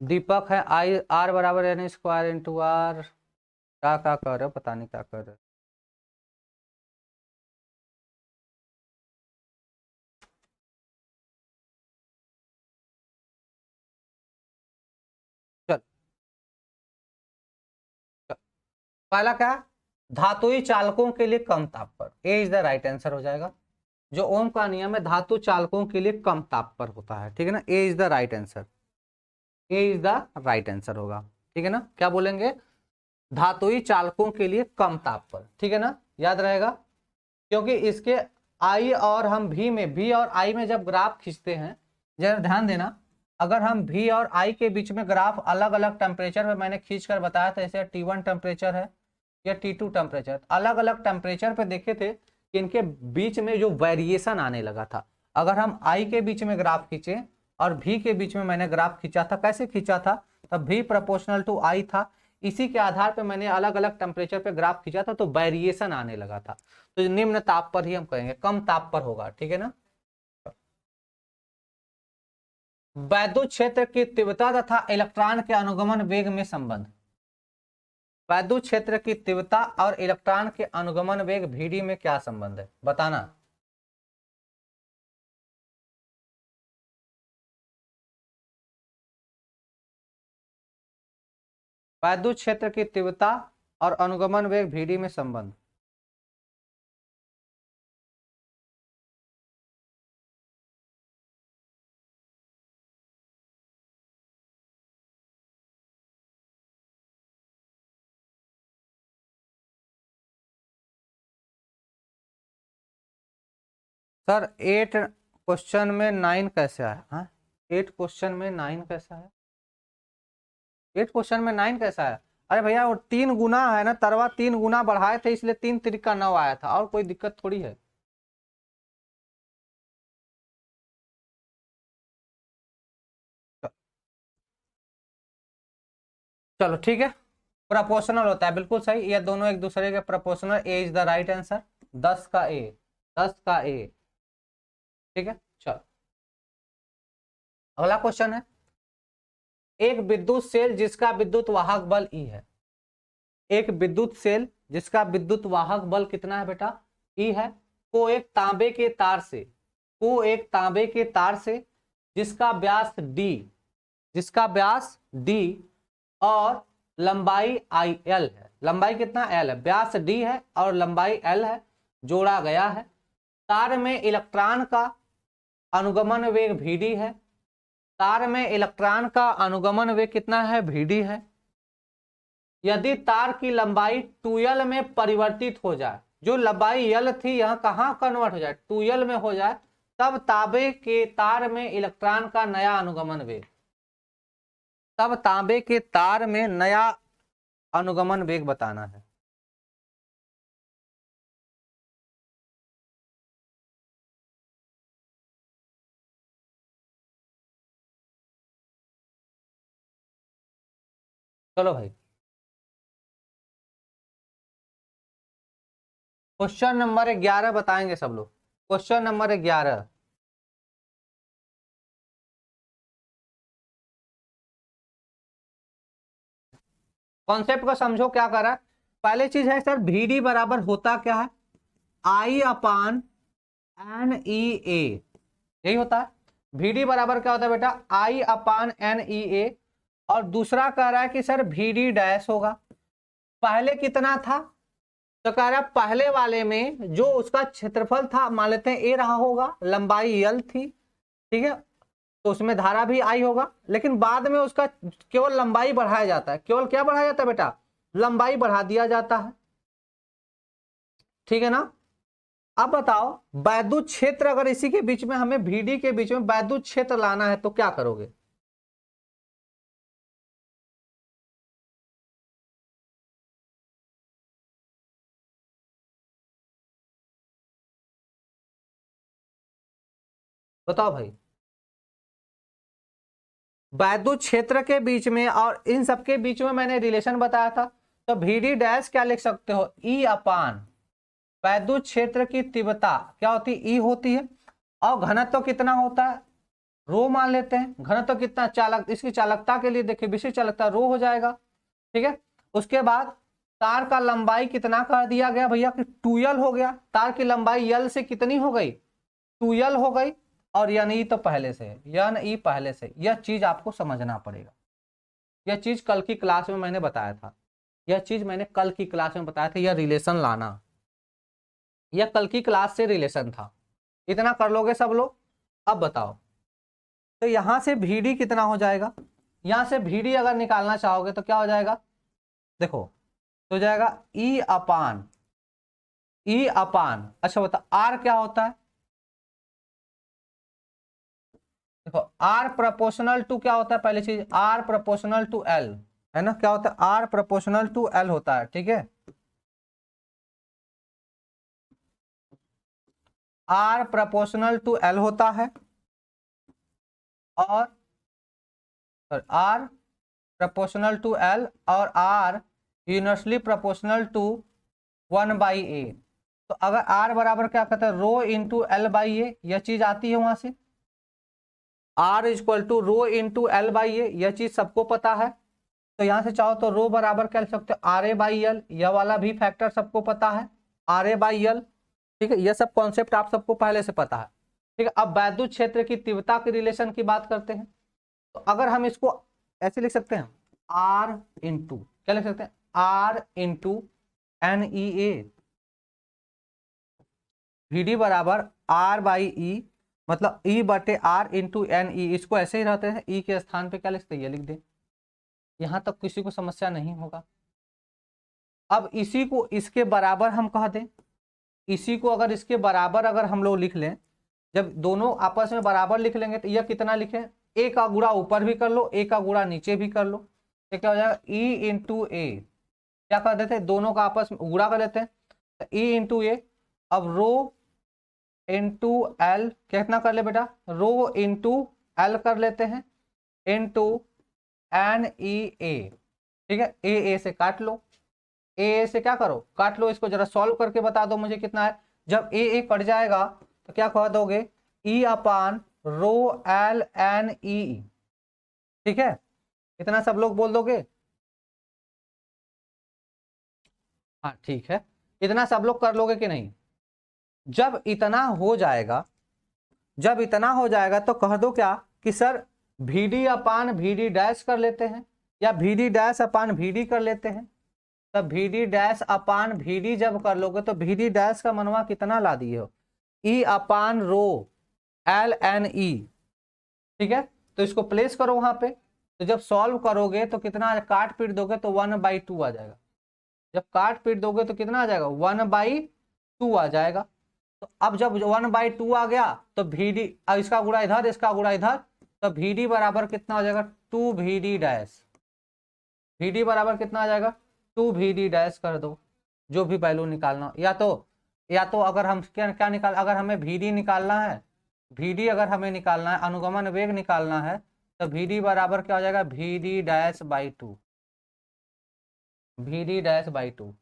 दीपक है, आई आर बराबर एन स्क्वायर इंटू आर, क्या क्या कर रहे हो, पता नहीं क्या कर रहे हो। चल चल। पहला क्या, धातुई चालकों के लिए कम ताप पर, ए इज द राइट आंसर हो जाएगा। जो ओम का नियम है धातु चालकों के लिए कम ताप पर होता है, ठीक है ना, A is the right answer, A is the right answer होगा। ठीक है ना, क्या बोलेंगे, धातुई चालकों के लिए कम ताप पर, ठीक है ना, याद रहेगा। क्योंकि इसके आई और हम भी में, भी और आई में जब ग्राफ खींचते हैं, जरा ध्यान देना, अगर हम भी और आई के बीच में ग्राफ अलग अलग टेम्परेचर पे मैंने खींच कर बताया था, जैसे T1 टेम्परेचर है या T2 टेम्परेचर, अलग अलग टेम्परेचर पे देखे थे कि इनके बीच में जो वेरिएशन आने लगा था। अगर हम आई के बीच में ग्राफ खींचे और भी के बीच में मैंने ग्राफ खींचा था, कैसे खींचा था, तब भी प्रोपोर्शनल टू आई था, इसी के आधार पे मैंने अलग अलग टेम्परेचर पे ग्राफ खींचा था, तो वेरिएशन आने लगा था। तो निम्न ताप पर ही हम कहेंगे, कम ताप पर होगा, ठीक है ना। वैद्युत क्षेत्र की तीव्रता तथा इलेक्ट्रॉन के अनुगमन वेग में संबंध। वैद्युत क्षेत्र की तीव्रता और इलेक्ट्रॉन के अनुगमन वेग VD में क्या संबंध है, बताना। वैद्युत क्षेत्र की तीव्रता और अनुगमन वेग VD में संबंध। सर 8 क्वेश्चन में 9 कैसे आया? हाँ, 8 क्वेश्चन में 9 कैसा है? 8 क्वेश्चन में 9 कैसा है? अरे भैया वो 3 गुना है ना, तरवा 3 गुना बढ़ाए थे, इसलिए 3 तिरिका 9 आया था, और कोई दिक्कत थोड़ी है। चलो ठीक है, प्रोपोर्शनल होता है, बिल्कुल सही, ये दोनों एक दूसरे के proportional. A is the right answer, 10 का ए, 10 का ए, ठीक है। चलो अगला क्वेश्चन है, एक विद्युत सेल जिसका विद्युत वाहक बल ई है। एक विद्युत सेल जिसका विद्युत वाहक बल कितना है बेटा? ई है। को एक तांबे के तार से, को एक तांबे के तार से जिसका व्यास डी, जिसका व्यास डी और लंबाई आई एल है। लंबाई कितना? एल है। व्यास डी है और लंबाई एल है, जोड़ा गया है। तार में इलेक्ट्रॉन का अनुगमन वेग VD है। तार में इलेक्ट्रॉन का अनुगमन वेग कितना है? VD है। यदि तार की लंबाई 2L में परिवर्तित हो जाए, जो लंबाई L थी यहां कहां कन्वर्ट हो जाए? 2L में हो जाए, तब तांबे के तार में इलेक्ट्रॉन का नया अनुगमन वेग, तब तांबे के तार में नया अनुगमन वेग बताना है। चलो भाई, क्वेश्चन नंबर 11 बताएंगे सब लोग। क्वेश्चन नंबर 11, कॉन्सेप्ट को समझो क्या कर रहा है। पहले चीज है सर, VD बराबर होता क्या है? I/NEA, यही होता है। VD बराबर क्या होता है बेटा? I/NEA। और दूसरा कह रहा है कि सर VD डैश होगा। पहले कितना था? तो कह रहा है पहले वाले में जो उसका क्षेत्रफल था, मान लेते हैं A रहा होगा, लंबाई L थी, ठीक है, तो उसमें धारा भी I होगा। लेकिन बाद में उसका केवल लंबाई बढ़ाया जाता है। केवल क्या बढ़ाया जाता है बेटा? लंबाई बढ़ा दिया जाता है, ठीक है ना। अब बताओ, वैद्युत क्षेत्र अगर इसी के बीच में, हमें VD के बीच में वैद्युत क्षेत्र लाना है, तो क्या करोगे? बताओ भाई। वैद्युत क्षेत्र के बीच में और इन सबके बीच में मैंने रिलेशन बताया था, तो VD डैश क्या लिख सकते हो? E/, वैद्युत क्षेत्र की तीव्रता क्या होती है? E होती है। और घनत्व कितना होता है? रो मान लेते हैं। घनत्व कितना? चालक, इसकी चालकता के लिए देखिए, विशिष्ट चालकता रो हो जाएगा, ठीक है। उसके बाद तार का लंबाई कितना कर दिया गया भैया कि 2L हो गया। तार की लंबाई L से कितनी हो गई? 2L हो गई। और NE तो पहले से है, NE पहले से। यह चीज आपको समझना पड़ेगा। यह चीज कल की क्लास में मैंने बताया था, यह चीज मैंने कल की क्लास में बताया था, यह रिलेशन लाना, यह कल की क्लास से रिलेशन था। इतना कर लोगे सब लोग? अब बताओ, तो यहां से VD कितना हो जाएगा? यहां से VD अगर निकालना चाहोगे तो क्या हो जाएगा? देखो, तो जाएगा E/, अच्छा बता R क्या होता है? देखो, R प्रोपोर्शनल टू क्या होता है? पहली चीज, R प्रोपोर्शनल टू L, है ना। क्या होता है? R प्रोपोर्शनल टू L होता है, ठीक है। R प्रोपोर्शनल टू L होता है। और R प्रोपोर्शनल टू एल और R universally proportional to 1/a। तो अगर आर बराबर क्या कहते हैं, rho into L by A, यह चीज आती है वहां से। R equal to rho into L by A, यह चीज सबको पता है। तो यहां से चाहो तो रो बराबर क्या लिख सकते हो, आर ए बाई एल, यह वाला भी फैक्टर सबको पता है, आर ए बाई एल। ठीक है, यह सब कॉन्सेप्ट आप सबको पहले से पता है। ठीक है, अब वैद्युत क्षेत्र की तीव्रता के रिलेशन की बात करते हैं। तो अगर हम इसको ऐसे लिख सकते हैं, आर इंटू क्या लिख सकते हैं, R into N E A, V D बराबर आर बाई ई, मतलब ई बटे आर इंटू एन ई। इसको ऐसे ही रहते हैं, ई के स्थान पे क्या लिखते हैं, ये लिख दे। यहां तक किसी को समस्या नहीं होगा। अब इसी को इसके बराबर हम कह दें, इसी को अगर इसके बराबर अगर हम लोग लिख लें, जब दोनों आपस में बराबर लिख लेंगे तो यह कितना लिखें, ए का गुणा ऊपर भी कर लो, ए का गुणा नीचे भी कर लो। तो क्या हो जाएगा, ई इंटू ए, क्या कर देते हैं, दोनों का आपस में गुणा कर लेते हैं, तो ई इंटू ए। अब रो इंटू एल कितना कर ले बेटा, रो इंटू एल कर लेते हैं, इंटू एन ई ए। ठीक है, ए से काट लो, ए से क्या करो, काट लो। इसको जरा सॉल्व करके बता दो मुझे कितना है। जब ए कट जाएगा तो क्या कह दोगे, ई अपान रो एल एन ई। ठीक है, इतना सब लोग बोल दोगे। हाँ ठीक है, इतना सब लोग कर लोगे कि नहीं। जब इतना हो जाएगा, जब इतना हो जाएगा तो कह दो क्या कि sir V D upon V D dash कर लेते हैं, या V D dash upon V D कर लेते हैं। तब V D dash upon V D जब कर लोगे तो वी डी डैश का मनवा कितना ला दिए हो, ई अपान रो एल एन ई। ठीक है, तो इसको प्लेस करो वहां पे। तो जब सॉल्व करोगे तो कितना, काट पीट दोगे तो 1/2 आ जाएगा। जब काट पीट दोगे तो कितना आ जाएगा, 1/2 आ जाएगा। तो अब जब 1/2 आ गया तो वी डी, इसका गुणा इधर, इसका गुणा इधर, तो वी डी बराबर कितना हो जाएगा, 2 V D dash. V D बराबर कितना आ जाएगा, 2 वी डी डैश कर दो, जो भी वैल्यू निकालना। या तो अगर हम क्या निकाल, अगर हमें वी डी निकालना है, वी डी अगर हमें निकालना है, अनुगमन वेग निकालना है, तो वी डी बराबर क्या हो जाएगा, V D dash by 2, V D dash by 2।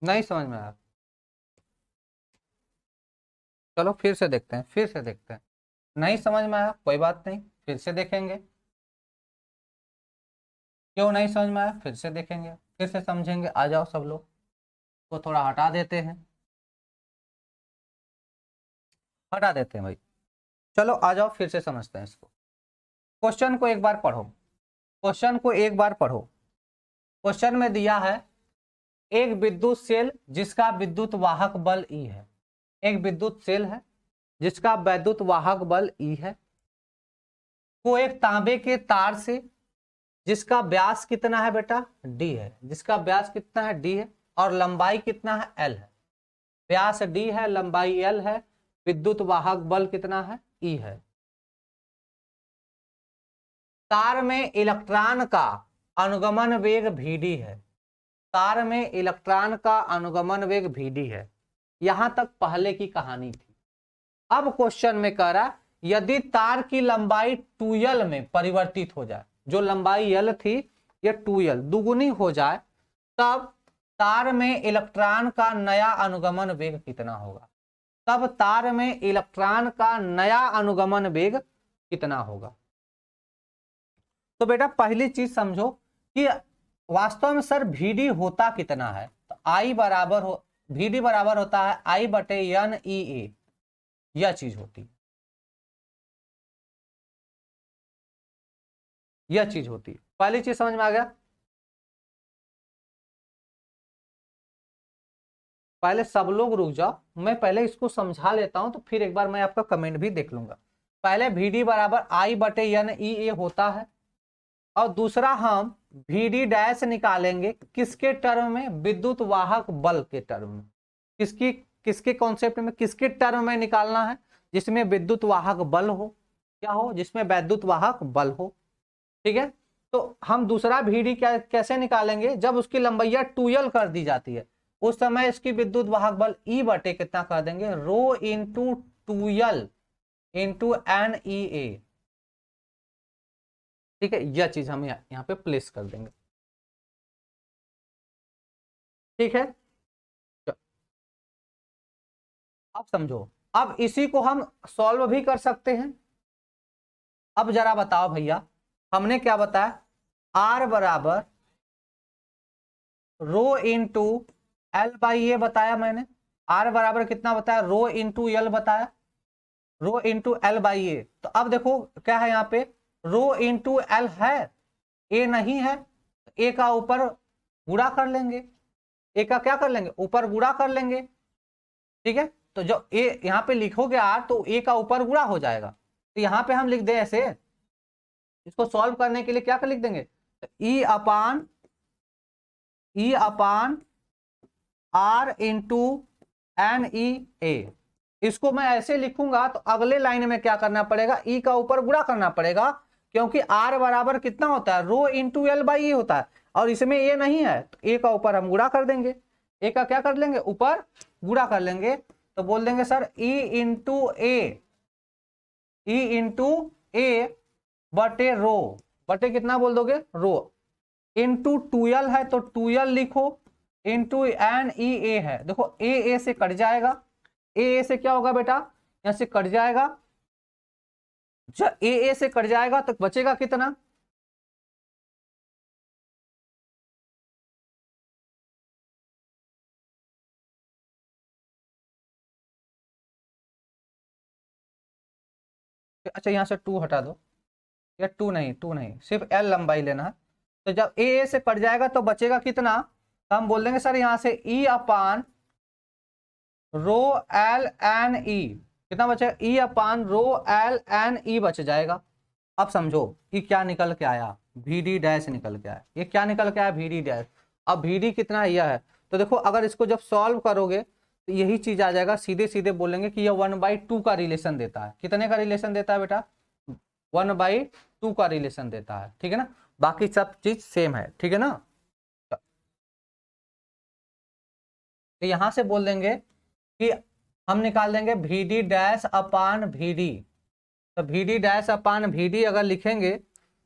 नहीं समझ में आया, चलो फिर से देखते हैं, फिर से देखते हैं। नहीं समझ में आया कोई बात नहीं, फिर से देखेंगे। क्यों नहीं समझ में आया, फिर से देखेंगे, फिर से समझेंगे। आ जाओ सब लोग, तो थोड़ा हटा देते हैं, हटा देते हैं भाई। चलो आ जाओ फिर से समझते हैं इसको। क्वेश्चन को एक बार पढ़ो, क्वेश्चन को एक बार पढ़ो। क्वेश्चन में दिया है एक विद्युत सेल जिसका विद्युत वाहक बल ई है। एक विद्युत सेल है जिसका विद्युत वाहक बल ई है, को एक तांबे के तार से जिसका व्यास कितना है बेटा, डी है, जिसका व्यास कितना है, डी है, और लंबाई कितना है, एल है। व्यास डी है, लंबाई एल है, विद्युत वाहक बल कितना है, ई है। तार में इलेक्ट्रॉन का अनुगमन वेग vd है, तार में इलेक्ट्रॉन का अनुगमन वेग vd है। यहां तक पहले की कहानी थी। अब क्वेश्चन में कह रहा यदि तार की लंबाई 2l में परिवर्तित हो जाए, जो लंबाई l थी ये 2l दुगुनी हो जाए, तब तार में इलेक्ट्रॉन का नया अनुगमन वेग कितना होगा। तब तार में इलेक्ट्रॉन का नया अनुगमन वेग कितना होगा। तो बेटा पहली चीज समझो कि वास्तव में सर vd होता कितना है। तो I बराबर हो, vd बराबर होता है I बटे n ई ए, यह चीज होती, यह चीज होती। पहली चीज समझ में आ गया। पहले सब लोग रुक जाओ, मैं पहले इसको समझा लेता हूं, तो फिर एक बार मैं आपका कमेंट भी देख लूंगा। पहले vd बराबर I बटे n ई ए होता है, और दूसरा हम vd डैश निकालेंगे किसके टर्म में, विद्युत वाहक बल के टर्म में। किसके कॉन्सेप्ट में, किसके टर्म में निकालना है, जिसमें विद्युत वाहक बल हो। क्या हो, जिसमें वैद्युत वाहक बल हो। ठीक है, तो हम दूसरा VD क्या कैसे निकालेंगे, जब उसकी लंबैया 2L कर दी जाती है उस समय इसकी विद्युत वाहक बल E बटे कितना कर देंगे, rho into 2L into NEA। ठीक है, यह चीज हम यहाँ पे प्लेस कर देंगे। ठीक है, अब समझो, अब इसी को हम सॉल्व भी कर सकते हैं। अब जरा बताओ भैया, हमने क्या बताया, R बराबर रो इंटू एल बाई ए बताया मैंने। R बराबर कितना बताया, रो इंटू एल बताया, रो इंटू एल बाई ए। तो अब देखो क्या है यहाँ पे, रो इंटू एल है, ए नहीं है, ए का ऊपर गुणा कर लेंगे, ए का क्या कर लेंगे, ऊपर गुणा कर लेंगे। ठीक है, तो जब ए यहाँ पे लिखोगे आर तो ए का ऊपर गुणा हो जाएगा। तो यहाँ पे हम लिख दे ऐसे, इसको सॉल्व करने के लिए क्या कर लिख देंगे, ई upon R into N E ए। इसको मैं ऐसे लिखूंगा तो अगले लाइन में क्या करना पड़ेगा, ई का ऊपर गुणा करना पड़ेगा, क्योंकि आर बराबर कितना होता है, रो इंटू एल बाई ए होता है, और इसमें ए नहीं है तो ए का ऊपर हम गुणा कर देंगे, ए का क्या कर लेंगे, ऊपर गुणा कर लेंगे। तो बोल देंगे सर ई इंटू ए बटे रो, बटे कितना बोल दोगे, रो इंटू 2L है तो 2L लिखो, इंटू NEA है, देखो ए से कट जाएगा, ए से क्या होगा बेटा, यहां से कट जाएगा, जब ए से कट जाएगा तो बचेगा कितना, अच्छा यहां से 2 हटा दो, या 2 नहीं सिर्फ L लंबाई लेना है। तो जब ए से कट जाएगा तो बचेगा कितना, तो हम बोल देंगे सर यहां से ई अपान रो एल एन ई, कितना बचेगा, ई अपान रो एल एन ई बच जाएगा। अब समझो कि क्या निकल के आया, VD डैश निकल के आया, ये क्या निकल के आया, VD डैश। अब VD कितना यह है, तो देखो अगर इसको जब सॉल्व करोगे तो यही चीज आ जाएगा, सीधे सीधे बोलेंगे कि यह 1/2 का रिलेशन देता है, कितने का रिलेशन देता है बेटा, 1/2 का रिलेशन देता है। ठीक है ना, बाकी सब चीज सेम है, ठीक है ना। तो यहां से बोल देंगे कि हम निकाल देंगे VD डैश अपान VD, तो VD डैश अपान VD अगर लिखेंगे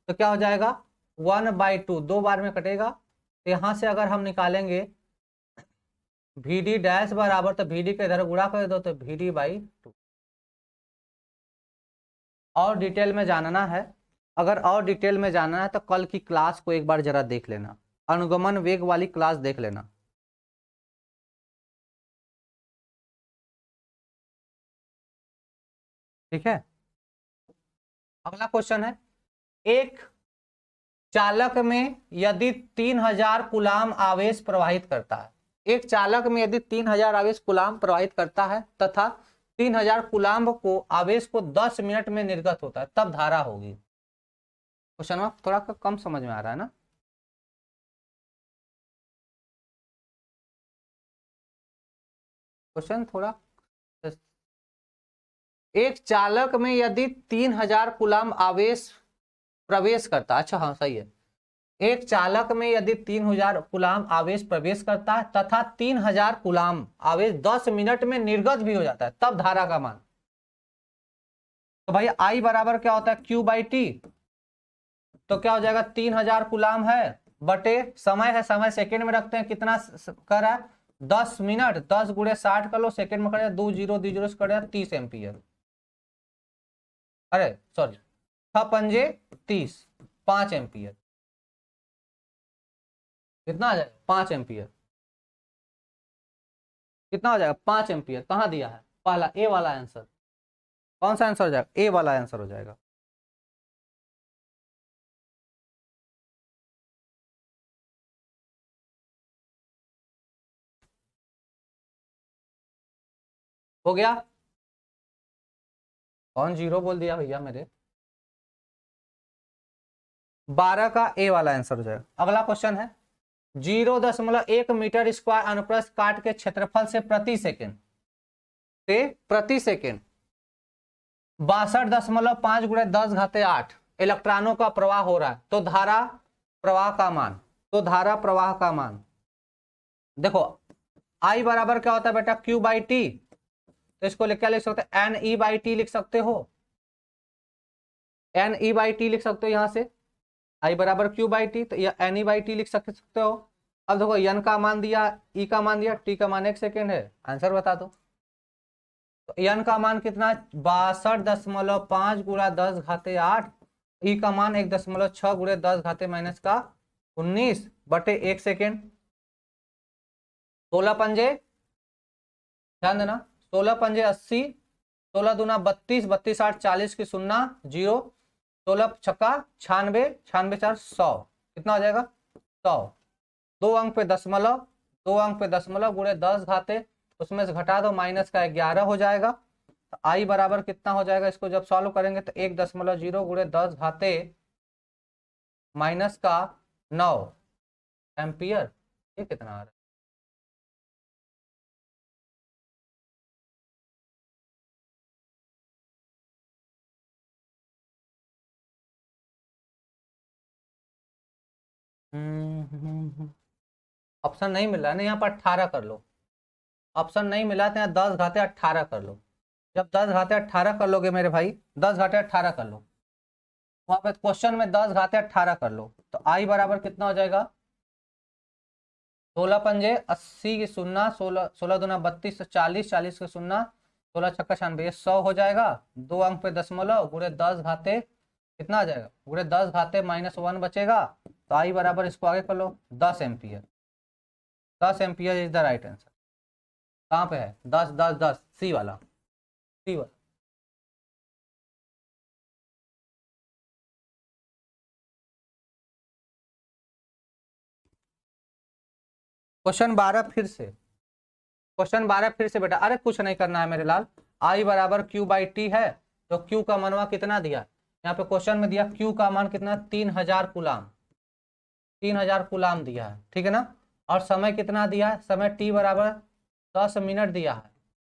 तो क्या हो जाएगा, 1/2, 2 बार में कटेगा। तो यहां से अगर हम निकालेंगे VD डैश बराबर, तो VD के इधर गुणा कर दो तो VD/2। और डिटेल में जानना है, अगर और डिटेल में जानना है तो कल की क्लास को एक बार जरा देख लेना, अनुगमन वेग वाली क्लास देख लेना। ठीक है, अगला क्वेश्चन है, एक चालक में यदि 3000 कूलाम आवेश प्रवाहित करता है, एक चालक में यदि 3000 आवेश कूलाम प्रवाहित करता है तथा 3000 कूलाम को आवेश को 10 मिनट में निर्गत होता है, तब धारा होगी। क्वेश्चन थोड़ा कम समझ में आ रहा है ना, क्वेश्चन थोड़ा, एक चालक में यदि 3000 कूलाम आवेश प्रवेश करता है, अच्छा हाँ सही है, एक चालक में यदि 3000 कूलाम आवेश प्रवेश करता है तथा 3000 कूलाम आवेश 10 मिनट में निर्गत भी हो जाता है, तब धारा का मान। तो भाई I बराबर क्या होता है, Q/T, तो क्या हो जाएगा, 3000 कूलाम है बटे समय है, समय सेकेंड में रखते हैं, कितना कर रहा है, 10 मिनट, 10 गुणे 60 कर लो, सेकेंड में कर 2 0 2 0 कर 30 एम्पियर, अरे सॉरी 6 × 5 = 30, 5 एम्पियर, कितना आ जाएगा, 5 एम्पियर, कितना हो जाएगा, 5 एम्पियर। कहाँ दिया है, पहला ए वाला आंसर, कौन सा आंसर हो जाएगा, ए वाला आंसर हो जाएगा। हो गया, कौन 0 बोल दिया भैया मेरे, 12 का ए वाला आंसर हो जाएगा। अगला क्वेश्चन है, 0.1 मीटर स्क्वायर अनुप्रस्थ काट के क्षेत्रफल से प्रति सेकेंड 62.5 गुणे 10 घाते 8 इलेक्ट्रॉनों का प्रवाह हो रहा है। तो धारा प्रवाह का मान, देखो I बराबर क्या होता है बेटा, Q बाई टी। तो इसको क्या लिख सकते हैं, एन ई बाई टी लिख सकते हो, एन ई बाई टी लिख सकते हो यहां से, I बराबर Q बाई टी, तो यह एन ई बाई टी लिख सकते हो। अब देखो एन का मान दिया, ई का मान दिया, टी का मान 1 सेकेंड है, आंसर बता दो। तो एन का मान कितना, 62.5 गुणा 10 घाते 8, ई का मान 1.6 गुणे 10 घाते माइनस का 19 बटे 1 सेकेंड। 16 पंजे, ध्यान देना, 16 पंजे 80, 16 दूना 32, 32 8 40 की 0 0, 16 छक्का 96, 96 4 100, कितना हो जाएगा 100। 2 अंक पे दशमलव, 2 अंक पे दशमलव गुणे 10 घाते, उसमें से घटा दो, माइनस का 11 हो जाएगा। तो आई बराबर कितना हो जाएगा, इसको जब सॉल्व करेंगे तो 1.0 गुणे 10 घाते माइनस का 9 एम्पियर, ये कितना आ रहा है। ऑप्शन नहीं मिल रहा है ना यहाँ पर, 18 कर लो। ऑप्शन नहीं मिला तो यहाँ 10 घाते 18 कर लो। जब 10 घाते 18 कर लोगे मेरे भाई, 10 घाते 18 कर लो, वहां पे क्वेश्चन में 10 घाते 18 कर लो, तो आई बराबर कितना हो जाएगा, 16 पंजे 80 की 0, 16 16 दूना 32 तो 40, 40 की 0, 16 छक्का 96, 100 हो जाएगा। 2 अंक पे दशमलव गुणे 10 घाते कितना आ जाएगा, गुणे 10 घाते -1 बचेगा। तो आई बराबर इसको आगे कर लो 10 ampere, 10 ampere is the right answer. कहाँ पे है 10 10 10, सी वाला, सी वाला। क्वेश्चन 12 फिर से, क्वेश्चन 12 फिर से बेटा, अरे कुछ नहीं करना है मेरे लाल। आई बराबर क्यू बाई टी है, तो क्यू का मनवा कितना दिया, यहाँ पे क्वेश्चन में दिया क्यू का मान कितना, 3000 कुलाम, 3000 कुलाम दिया है, ठीक है ना। और समय कितना दिया है, समय टी बराबर 10 मिनट दिया है।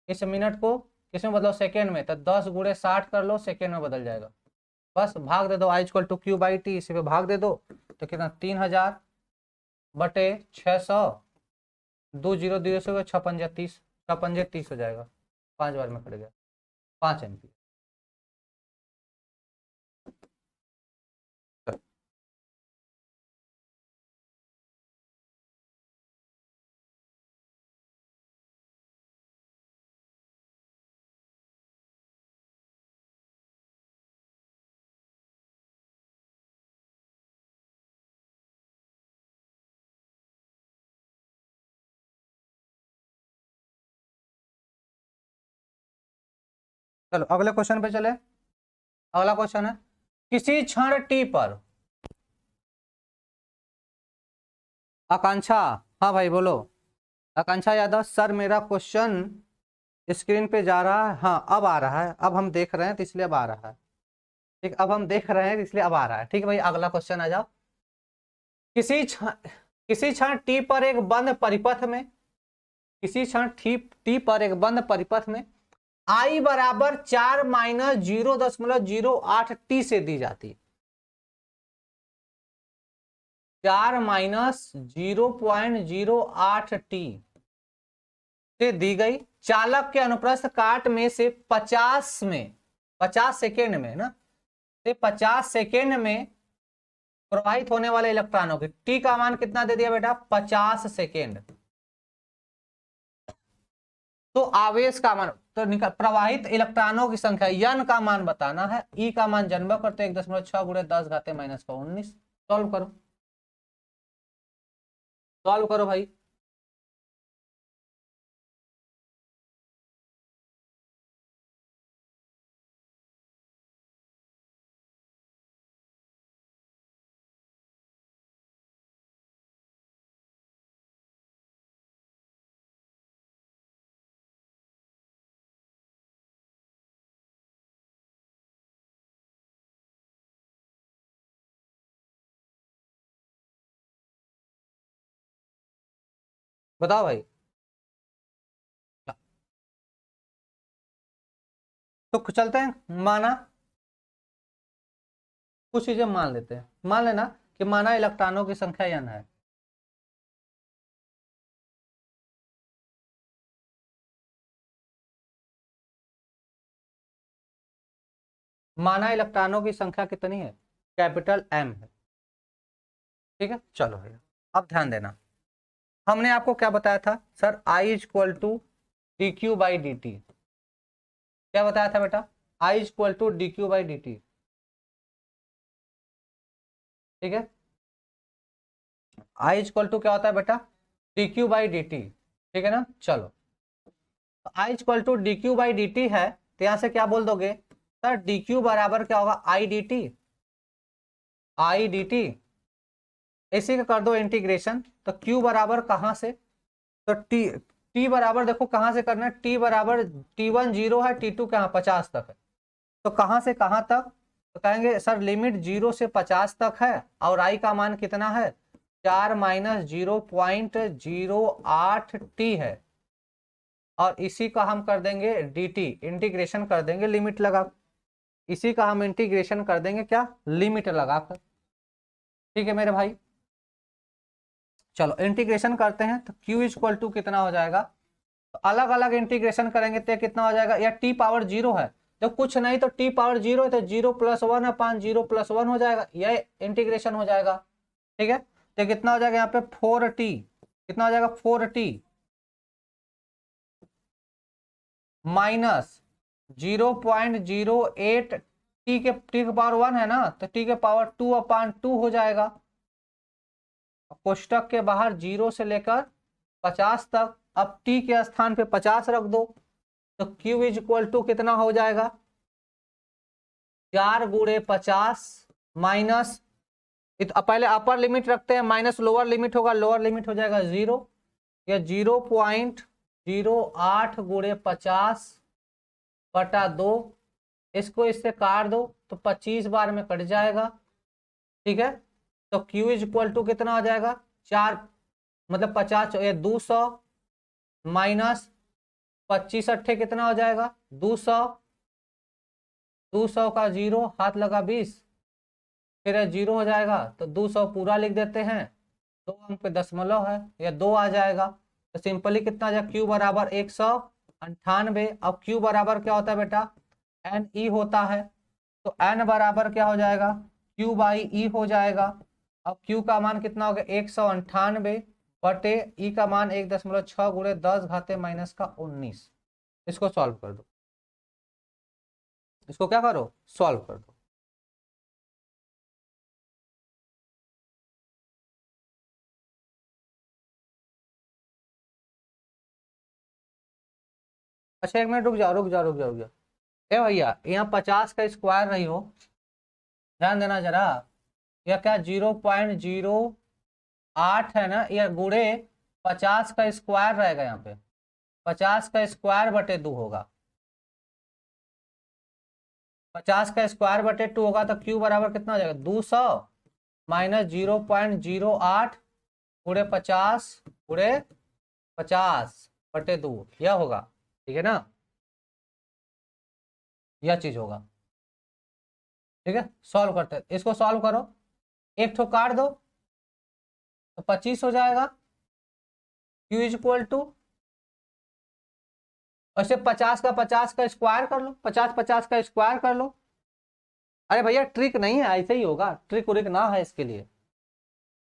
इस मिनट को किसमें बदलो, सेकेंड में, तो 10 गुणे 60 कर लो, सेकेंड में बदल जाएगा। बस भाग दे दो, I equal to Q by T, इसी पे भाग दे दो, तो कितना 3000 बटे 600, 2 जीरो दिए से 6 पंजे 30, 6 पंजे 30 हो जाएगा, 5 बार में कट गया, 5 एमपी। चलो अगले क्वेश्चन पे चले। अगला क्वेश्चन है, किसी क्षण टी पर, आकांक्षा, हाँ भाई बोलो, आकांक्षा यादव सर मेरा क्वेश्चन स्क्रीन पे जा रहा है, हाँ अब आ रहा है, अब हम देख रहे हैं तो इसलिए अब आ रहा है, ठीक, अब हम देख रहे हैं तो इसलिए अब आ रहा है, ठीक है भाई। अगला क्वेश्चन आ जाओ, किसी क्षण, किसी क्षण टी पर एक बंद परिपथ में, किसी क्षण टी पर एक बंद परिपथ में आई बराबर 4 माइनस 0.08 टी से दी जाती, 4 माइनस 0.08 टी से दी गई चालक के अनुप्रस्थ काट में से 50 में, 50 सेकेंड में ना, से 50 सेकेंड में प्रवाहित होने वाले इलेक्ट्रॉनों की, टी का मान कितना दे दिया बेटा, 50 सेकेंड। तो आवेश का मान, तो निकल प्रवाहित इलेक्ट्रॉनों की संख्या यन का मान बताना है, ई का मान जन्म करते 1.6 गुणे 10 घाते माइनस का 19। सॉल्व करो, सॉल्व करो भाई। बताओ भाई। तो चलते हैं माना, कुछ चीजें मान लेते हैं। मान लेना कि माना इलेक्ट्रॉनों की संख्या n है, माना इलेक्ट्रॉनों की संख्या कितनी है, कैपिटल M है। ठीक है, चलो भैया अब ध्यान देना, हमने आपको क्या बताया था sir, I equal to D Q by D T. क्या बताया था बेटा, I equal to D Q by D T. ठीक है, I इक्वल टू क्या होता है बेटा, D Q by D T. ठीक है ना, चलो I equal to D Q by D T है, तो यहां से क्या बोल दोगे सर, डी क्यू बराबर क्या होगा, I D T, I D T. इसी का कर दो इंटीग्रेशन, तो Q बराबर कहां से, तो T बराबर देखो कहां से करना है, T बराबर T1 0 है, T2 कहां 50 तक है, तो कहां से कहां तक, तो कहेंगे सर लिमिट 0 से 50 तक है, और I का मान कितना है 4 माइनस 0.08T है, और इसी का हम कर देंगे dt, इंटीग्रेशन कर देंगे लिमिट लगा, इसी का हम इंटीग्रेशन कर देंगे क्या, लिमिट लगाकर। ठीक है मेरे भाई, चलो इंटीग्रेशन करते हैं, तो Q इक्वल टू कितना हो जाएगा, तो अलग अलग इंटीग्रेशन करेंगे तो कितना हो जाएगा, या T पावर 0 है, जब कुछ नहीं तो T पावर 0 है, तो 0 प्लस 1 अपान 0 प्लस 1 हो जाएगा, यह इंटीग्रेशन हो जाएगा। ठीक है, तो कितना हो जाएगा यहाँ पे 4T, कितना हो जाएगा 4T माइनस 0.08, टी के पावर 1 है ना, तो टी के पावर 2 अपान 2 हो जाएगा, कोष्टक के बाहर 0 से लेकर 50 तक, अब टी के स्थान पे 50 रख दो, तो Q इज इक्वल टू कितना हो जाएगा, 4 गुणे 50 माइनस, पहले अपर लिमिट रखते हैं, माइनस लोअर लिमिट होगा, लोअर लिमिट हो जाएगा 0, या 0.08 गुणे 50 बटा 2, इसको इससे काट दो तो 25 बार में कट जाएगा। ठीक है, तो Q इज इक्वल टू कितना हो जाएगा, 4 मतलब 50 ये 200 माइनस 25 अट्ठे कितना हो जाएगा 200, 200 का 0 हाथ लगा 20, फिर 0 हो जाएगा, तो 200 पूरा लिख देते हैं, 2 अंक पे दशमलव है, या 2 आ जाएगा, तो सिंपली कितना आ जाएगा, Q बराबर 198। अब Q बराबर क्या होता है बेटा, NE होता है, तो N बराबर क्या हो जाएगा, Q बाई E हो जाएगा। अब Q का मान कितना हो गया 198 बटे E का मान 1.6 गुणे 10 घाते माइनस का 19। इसको सॉल्व कर दो, इसको क्या करो, सॉल्व कर दो। अच्छा एक मिनट रुक जाओ, रुक जाओ, रुक जाओ, रुक जाओ, ए भैया यहाँ 50 का स्क्वायर नहीं हो, ध्यान देना जरा, यह क्या 0.08 है ना, यह गुणे 50 का स्क्वायर रहेगा, यहाँ पे 50 का स्क्वायर बटे 2 होगा, 50 का स्क्वायर बटे 2 होगा, तो Q बराबर कितना हो जाएगा 200 माइनस 0.08 गुणे 50 गुणे 50 बटे 2, यह होगा। ठीक है ना, यह चीज होगा। ठीक है, सॉल्व करते हैं, इसको सॉल्व करो, एक ठो काट दो तो 25 हो जाएगा, Q इज इक्वल टू, ऐसे 50 का स्क्वायर कर लो, 50 का स्क्वायर कर लो। अरे भैया ट्रिक नहीं है, ऐसे ही होगा, ट्रिक उरिक ना है इसके लिए,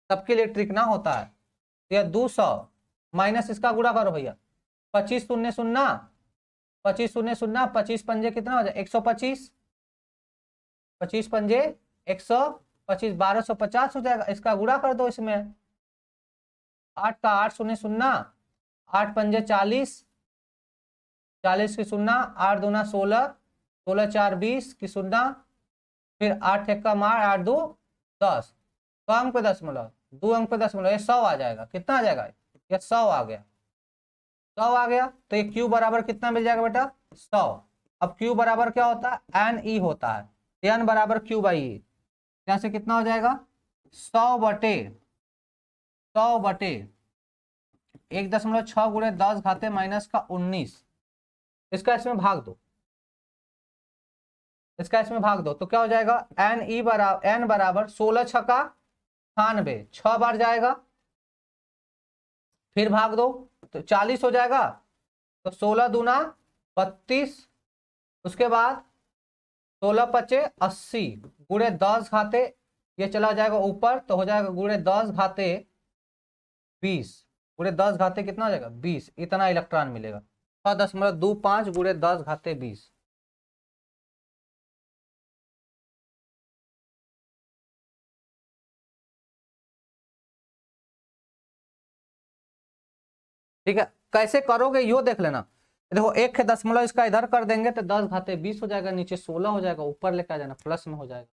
सबके लिए ट्रिक ना होता है। तो यह 200 माइनस इसका गुणा करो भैया, 25 शून्य शून्य, 25 शून्य शून्य, 25 पंजे कितना हो जाए 125, 25 पंजे 125, 1250 हो जाएगा, इसका गुणा कर दो इसमें, 8 का 8 शून्य शून्य, 8 पंजे 40, 40 की शून्य, 8 दूना 16, 16 4 20 की शून्य, फिर 8 एक का मार, 8 2 10, 2 अंक पे दशमलव, 2 अंक पे दशमलव, ये 100 आ जाएगा, कितना आ जाएगा, ये 100 आ गया, 100 आ गया, तो ये Q बराबर कितना मिल जाएगा बेटा 100। अब Q बराबर क्या होता है NE होता है, N बराबर Q बाई E, यहाँ से कितना हो जाएगा 100 बटे 1.6 गुणे 10 घाते माइनस का 19, इसका इसमें भाग दो, इसका इसमें भाग दो तो क्या हो जाएगा, n बराबर 16 छका 98, 6 बार जाएगा, फिर भाग दो तो 40 हो जाएगा, तो 16 दूना 32, उसके बाद 16 पचे 80, गुणे 10 घाते, ये चला जाएगा ऊपर तो हो जाएगा गुणे 10 घाते 20, गुणे 10 घाते कितना हो जाएगा 20, इतना इलेक्ट्रॉन मिलेगा। 6.25 गुणे 10 घाते 20। ठीक है, कैसे करोगे यो देख लेना। देखो 1 इसका इधर कर देंगे तो 10 घाते 20 हो जाएगा, नीचे 16 हो जाएगा, ऊपर लेकर आ जाना प्लस में हो जाएगा।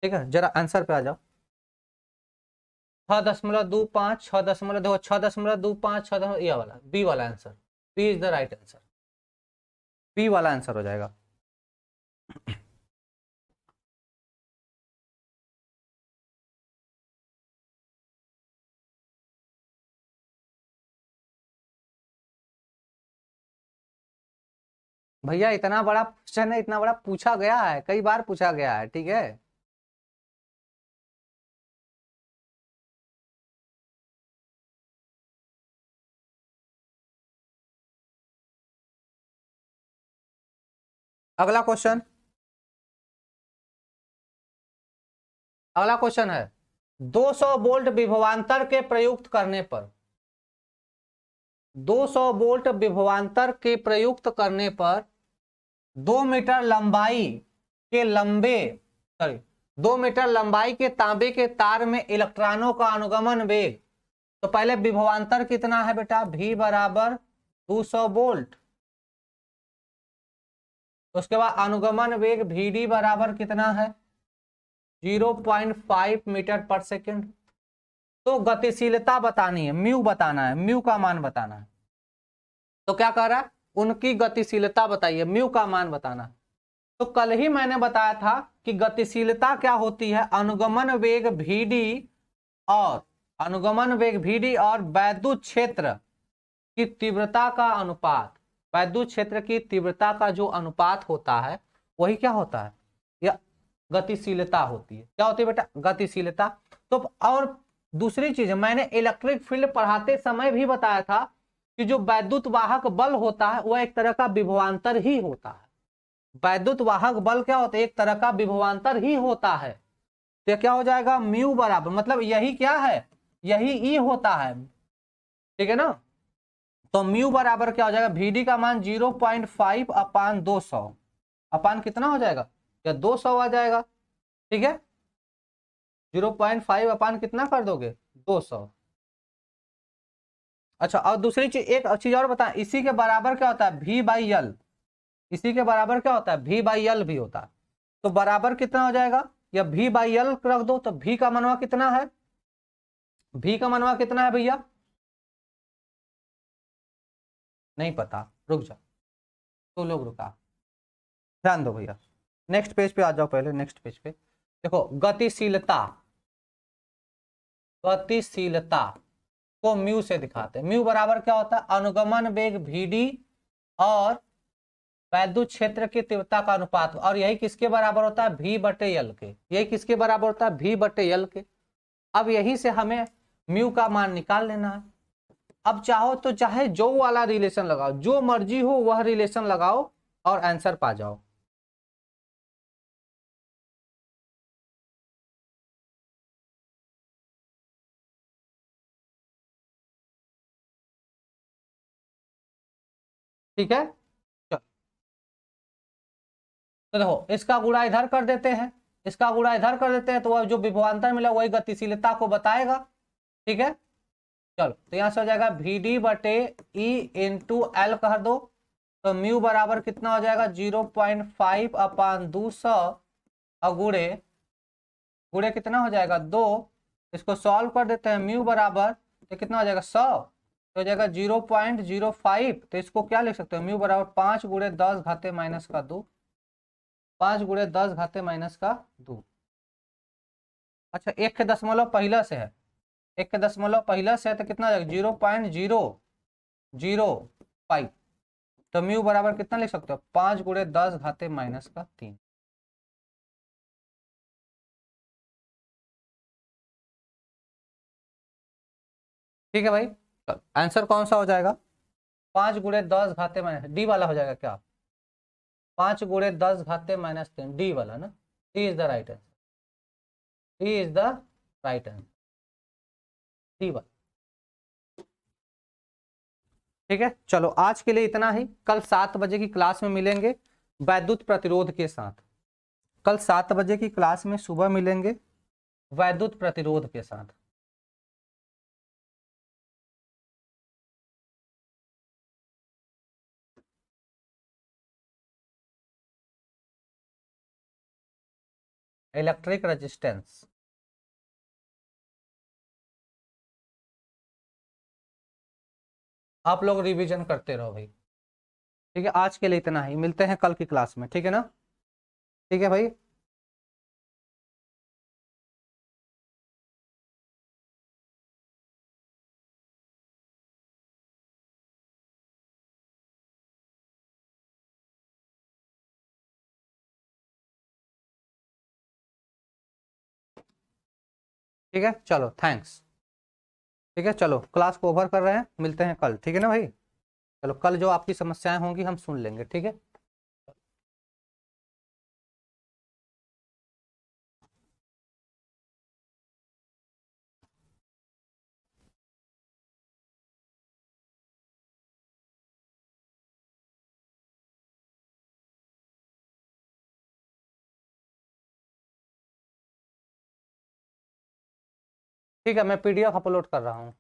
ठीक है, जरा आंसर पे आ जाओ। 6.25, 6 दशमलव, देखो 6.25, 6, ये वाला बी वाला answer, B is the right answer, B वाला आंसर हो जाएगा। भैया इतना बड़ा क्वेश्चन है, इतना बड़ा पूछा गया है, कई बार पूछा गया है। ठीक है, अगला क्वेश्चन, अगला क्वेश्चन है 200 वोल्ट विभवांतर के प्रयुक्त करने पर, 200 वोल्ट विभवांतर के प्रयुक्त करने पर 2 मीटर लंबाई के लंबे, सॉरी 2 मीटर लंबाई के तांबे के तार में इलेक्ट्रॉनों का अनुगमन वेग, तो पहले विभवांतर कितना है बेटा, V बराबर 200 वोल्ट, उसके बाद अनुगमन वेग VD बराबर कितना है 0.5 मीटर पर सेकेंड। तो गतिशीलता बतानी है, म्यू बताना है, म्यू का मान बताना है। तो क्या कह रहा है, उनकी गतिशीलता बताइए, म्यू का मान बताना है। तो कल ही मैंने बताया था कि गतिशीलता क्या होती है, अनुगमन वेग VD और अनुगमन वेग VD और वैद्युत क्षेत्र की तीव्रता का अनुपात, वैद्युत क्षेत्र की तीव्रता का जो अनुपात होता है वही क्या होता है, यह गतिशीलता होती है। क्या होती है बेटा, गतिशीलता। तो और दूसरी चीज मैंने इलेक्ट्रिक फील्ड पढ़ाते समय भी बताया था कि जो वैद्युत वाहक बल होता है वह एक तरह का विभवांतर ही होता है। वैद्युत वाहक बल क्या होता है, एक तरह का विभवांतर ही होता है। तो क्या हो जाएगा, म्यू बराबर, मतलब यही क्या है, यही ई होता है। ठीक है ना, तो म्यू बराबर क्या हो जाएगा, VD का मान 0.5 अपान 200, अपान कितना हो जाएगा, या 200 आ जाएगा। ठीक है, 0.5 अपान कितना कर दोगे 200। अच्छा, और दूसरी चीज, एक चीज और बता, इसी के बराबर क्या होता है V/L, इसी के बराबर क्या होता है V/L भी होता है। तो बराबर कितना हो जाएगा, या V/L रख दो, तो V का मनवा कितना है, V का मनवा कितना है भैया, नहीं पता, रुक जाओ, तो लोग रुका, ध्यान दो भैया, नेक्स्ट पेज पे आ जाओ, पहले नेक्स्ट पेज पे देखो, गतिशीलता, गतिशीलता को म्यू से दिखाते हैं। म्यू बराबर क्या होता है, अनुगमन वेग VD और वैद्युत क्षेत्र की तीव्रता का अनुपात, और यही किसके बराबर होता है, V/L के, यही किसके बराबर होता है, V/L के। अब यही से हमें म्यू का मान निकाल लेना है। अब चाहो तो चाहे जो वाला रिलेशन लगाओ, जो मर्जी हो वह रिलेशन लगाओ और आंसर पा जाओ। ठीक है, तो देखो इसका गुणा इधर कर देते हैं, इसका गुणा इधर कर देते हैं, तो वह जो विभवांतर मिला वही गतिशीलता को बताएगा। ठीक है, चलो तो यहां से हो जाएगा VD/E/L कर दो, तो म्यू बराबर कितना हो जाएगा 0.5 अपान 200 और गुणे, गुणे कितना हो जाएगा 2, इसको सॉल्व कर देते हैं, म्यू बराबर तो कितना हो जाएगा 100, तो हो जाएगा 0.05, तो इसको क्या लिख सकते हो, म्यू बराबर 5 गुणे 10 घाते माइनस का 2, 5 गुणे 10 घाते माइनस का 2। अच्छा, 1 दशमलव पहला से है, 1 दशमलव पहला से है, तो कितना हो जाएगा 0.005, तो म्यू बराबर कितना लिख सकते हो, 5 गुणे 10 घाते माइनस का 3। ठीक है भाई, आंसर कौन सा हो जाएगा? 5 × 10 घाते डी वाला हो जाएगा क्या? 5 × 10 घाते -3 डी वाला ना, D is the right answer, D is the right answer, D वाला। ठीक है, चलो आज के लिए इतना ही। कल 7 बजे की क्लास में मिलेंगे वैद्युत प्रतिरोध के साथ। कल 7 बजे की क्लास में सुबह मिलेंगे वैद्युत प्रतिरोध के साथ। Electric resistance. आप लोग रिवीजन करते रहो भाई। ठीक है, आज के लिए इतना ही, मिलते हैं कल की क्लास में, ठीक है ना? ठीक है भाई। ठीक है, चलो थैंक्स। ठीक है, चलो क्लास को ओवर कर रहे हैं, मिलते हैं कल, ठीक है ना भाई? चलो कल जो आपकी समस्याएं होंगी हम सुन लेंगे, ठीक है? ठीक है, मैं PDF अपलोड कर रहा हूँ।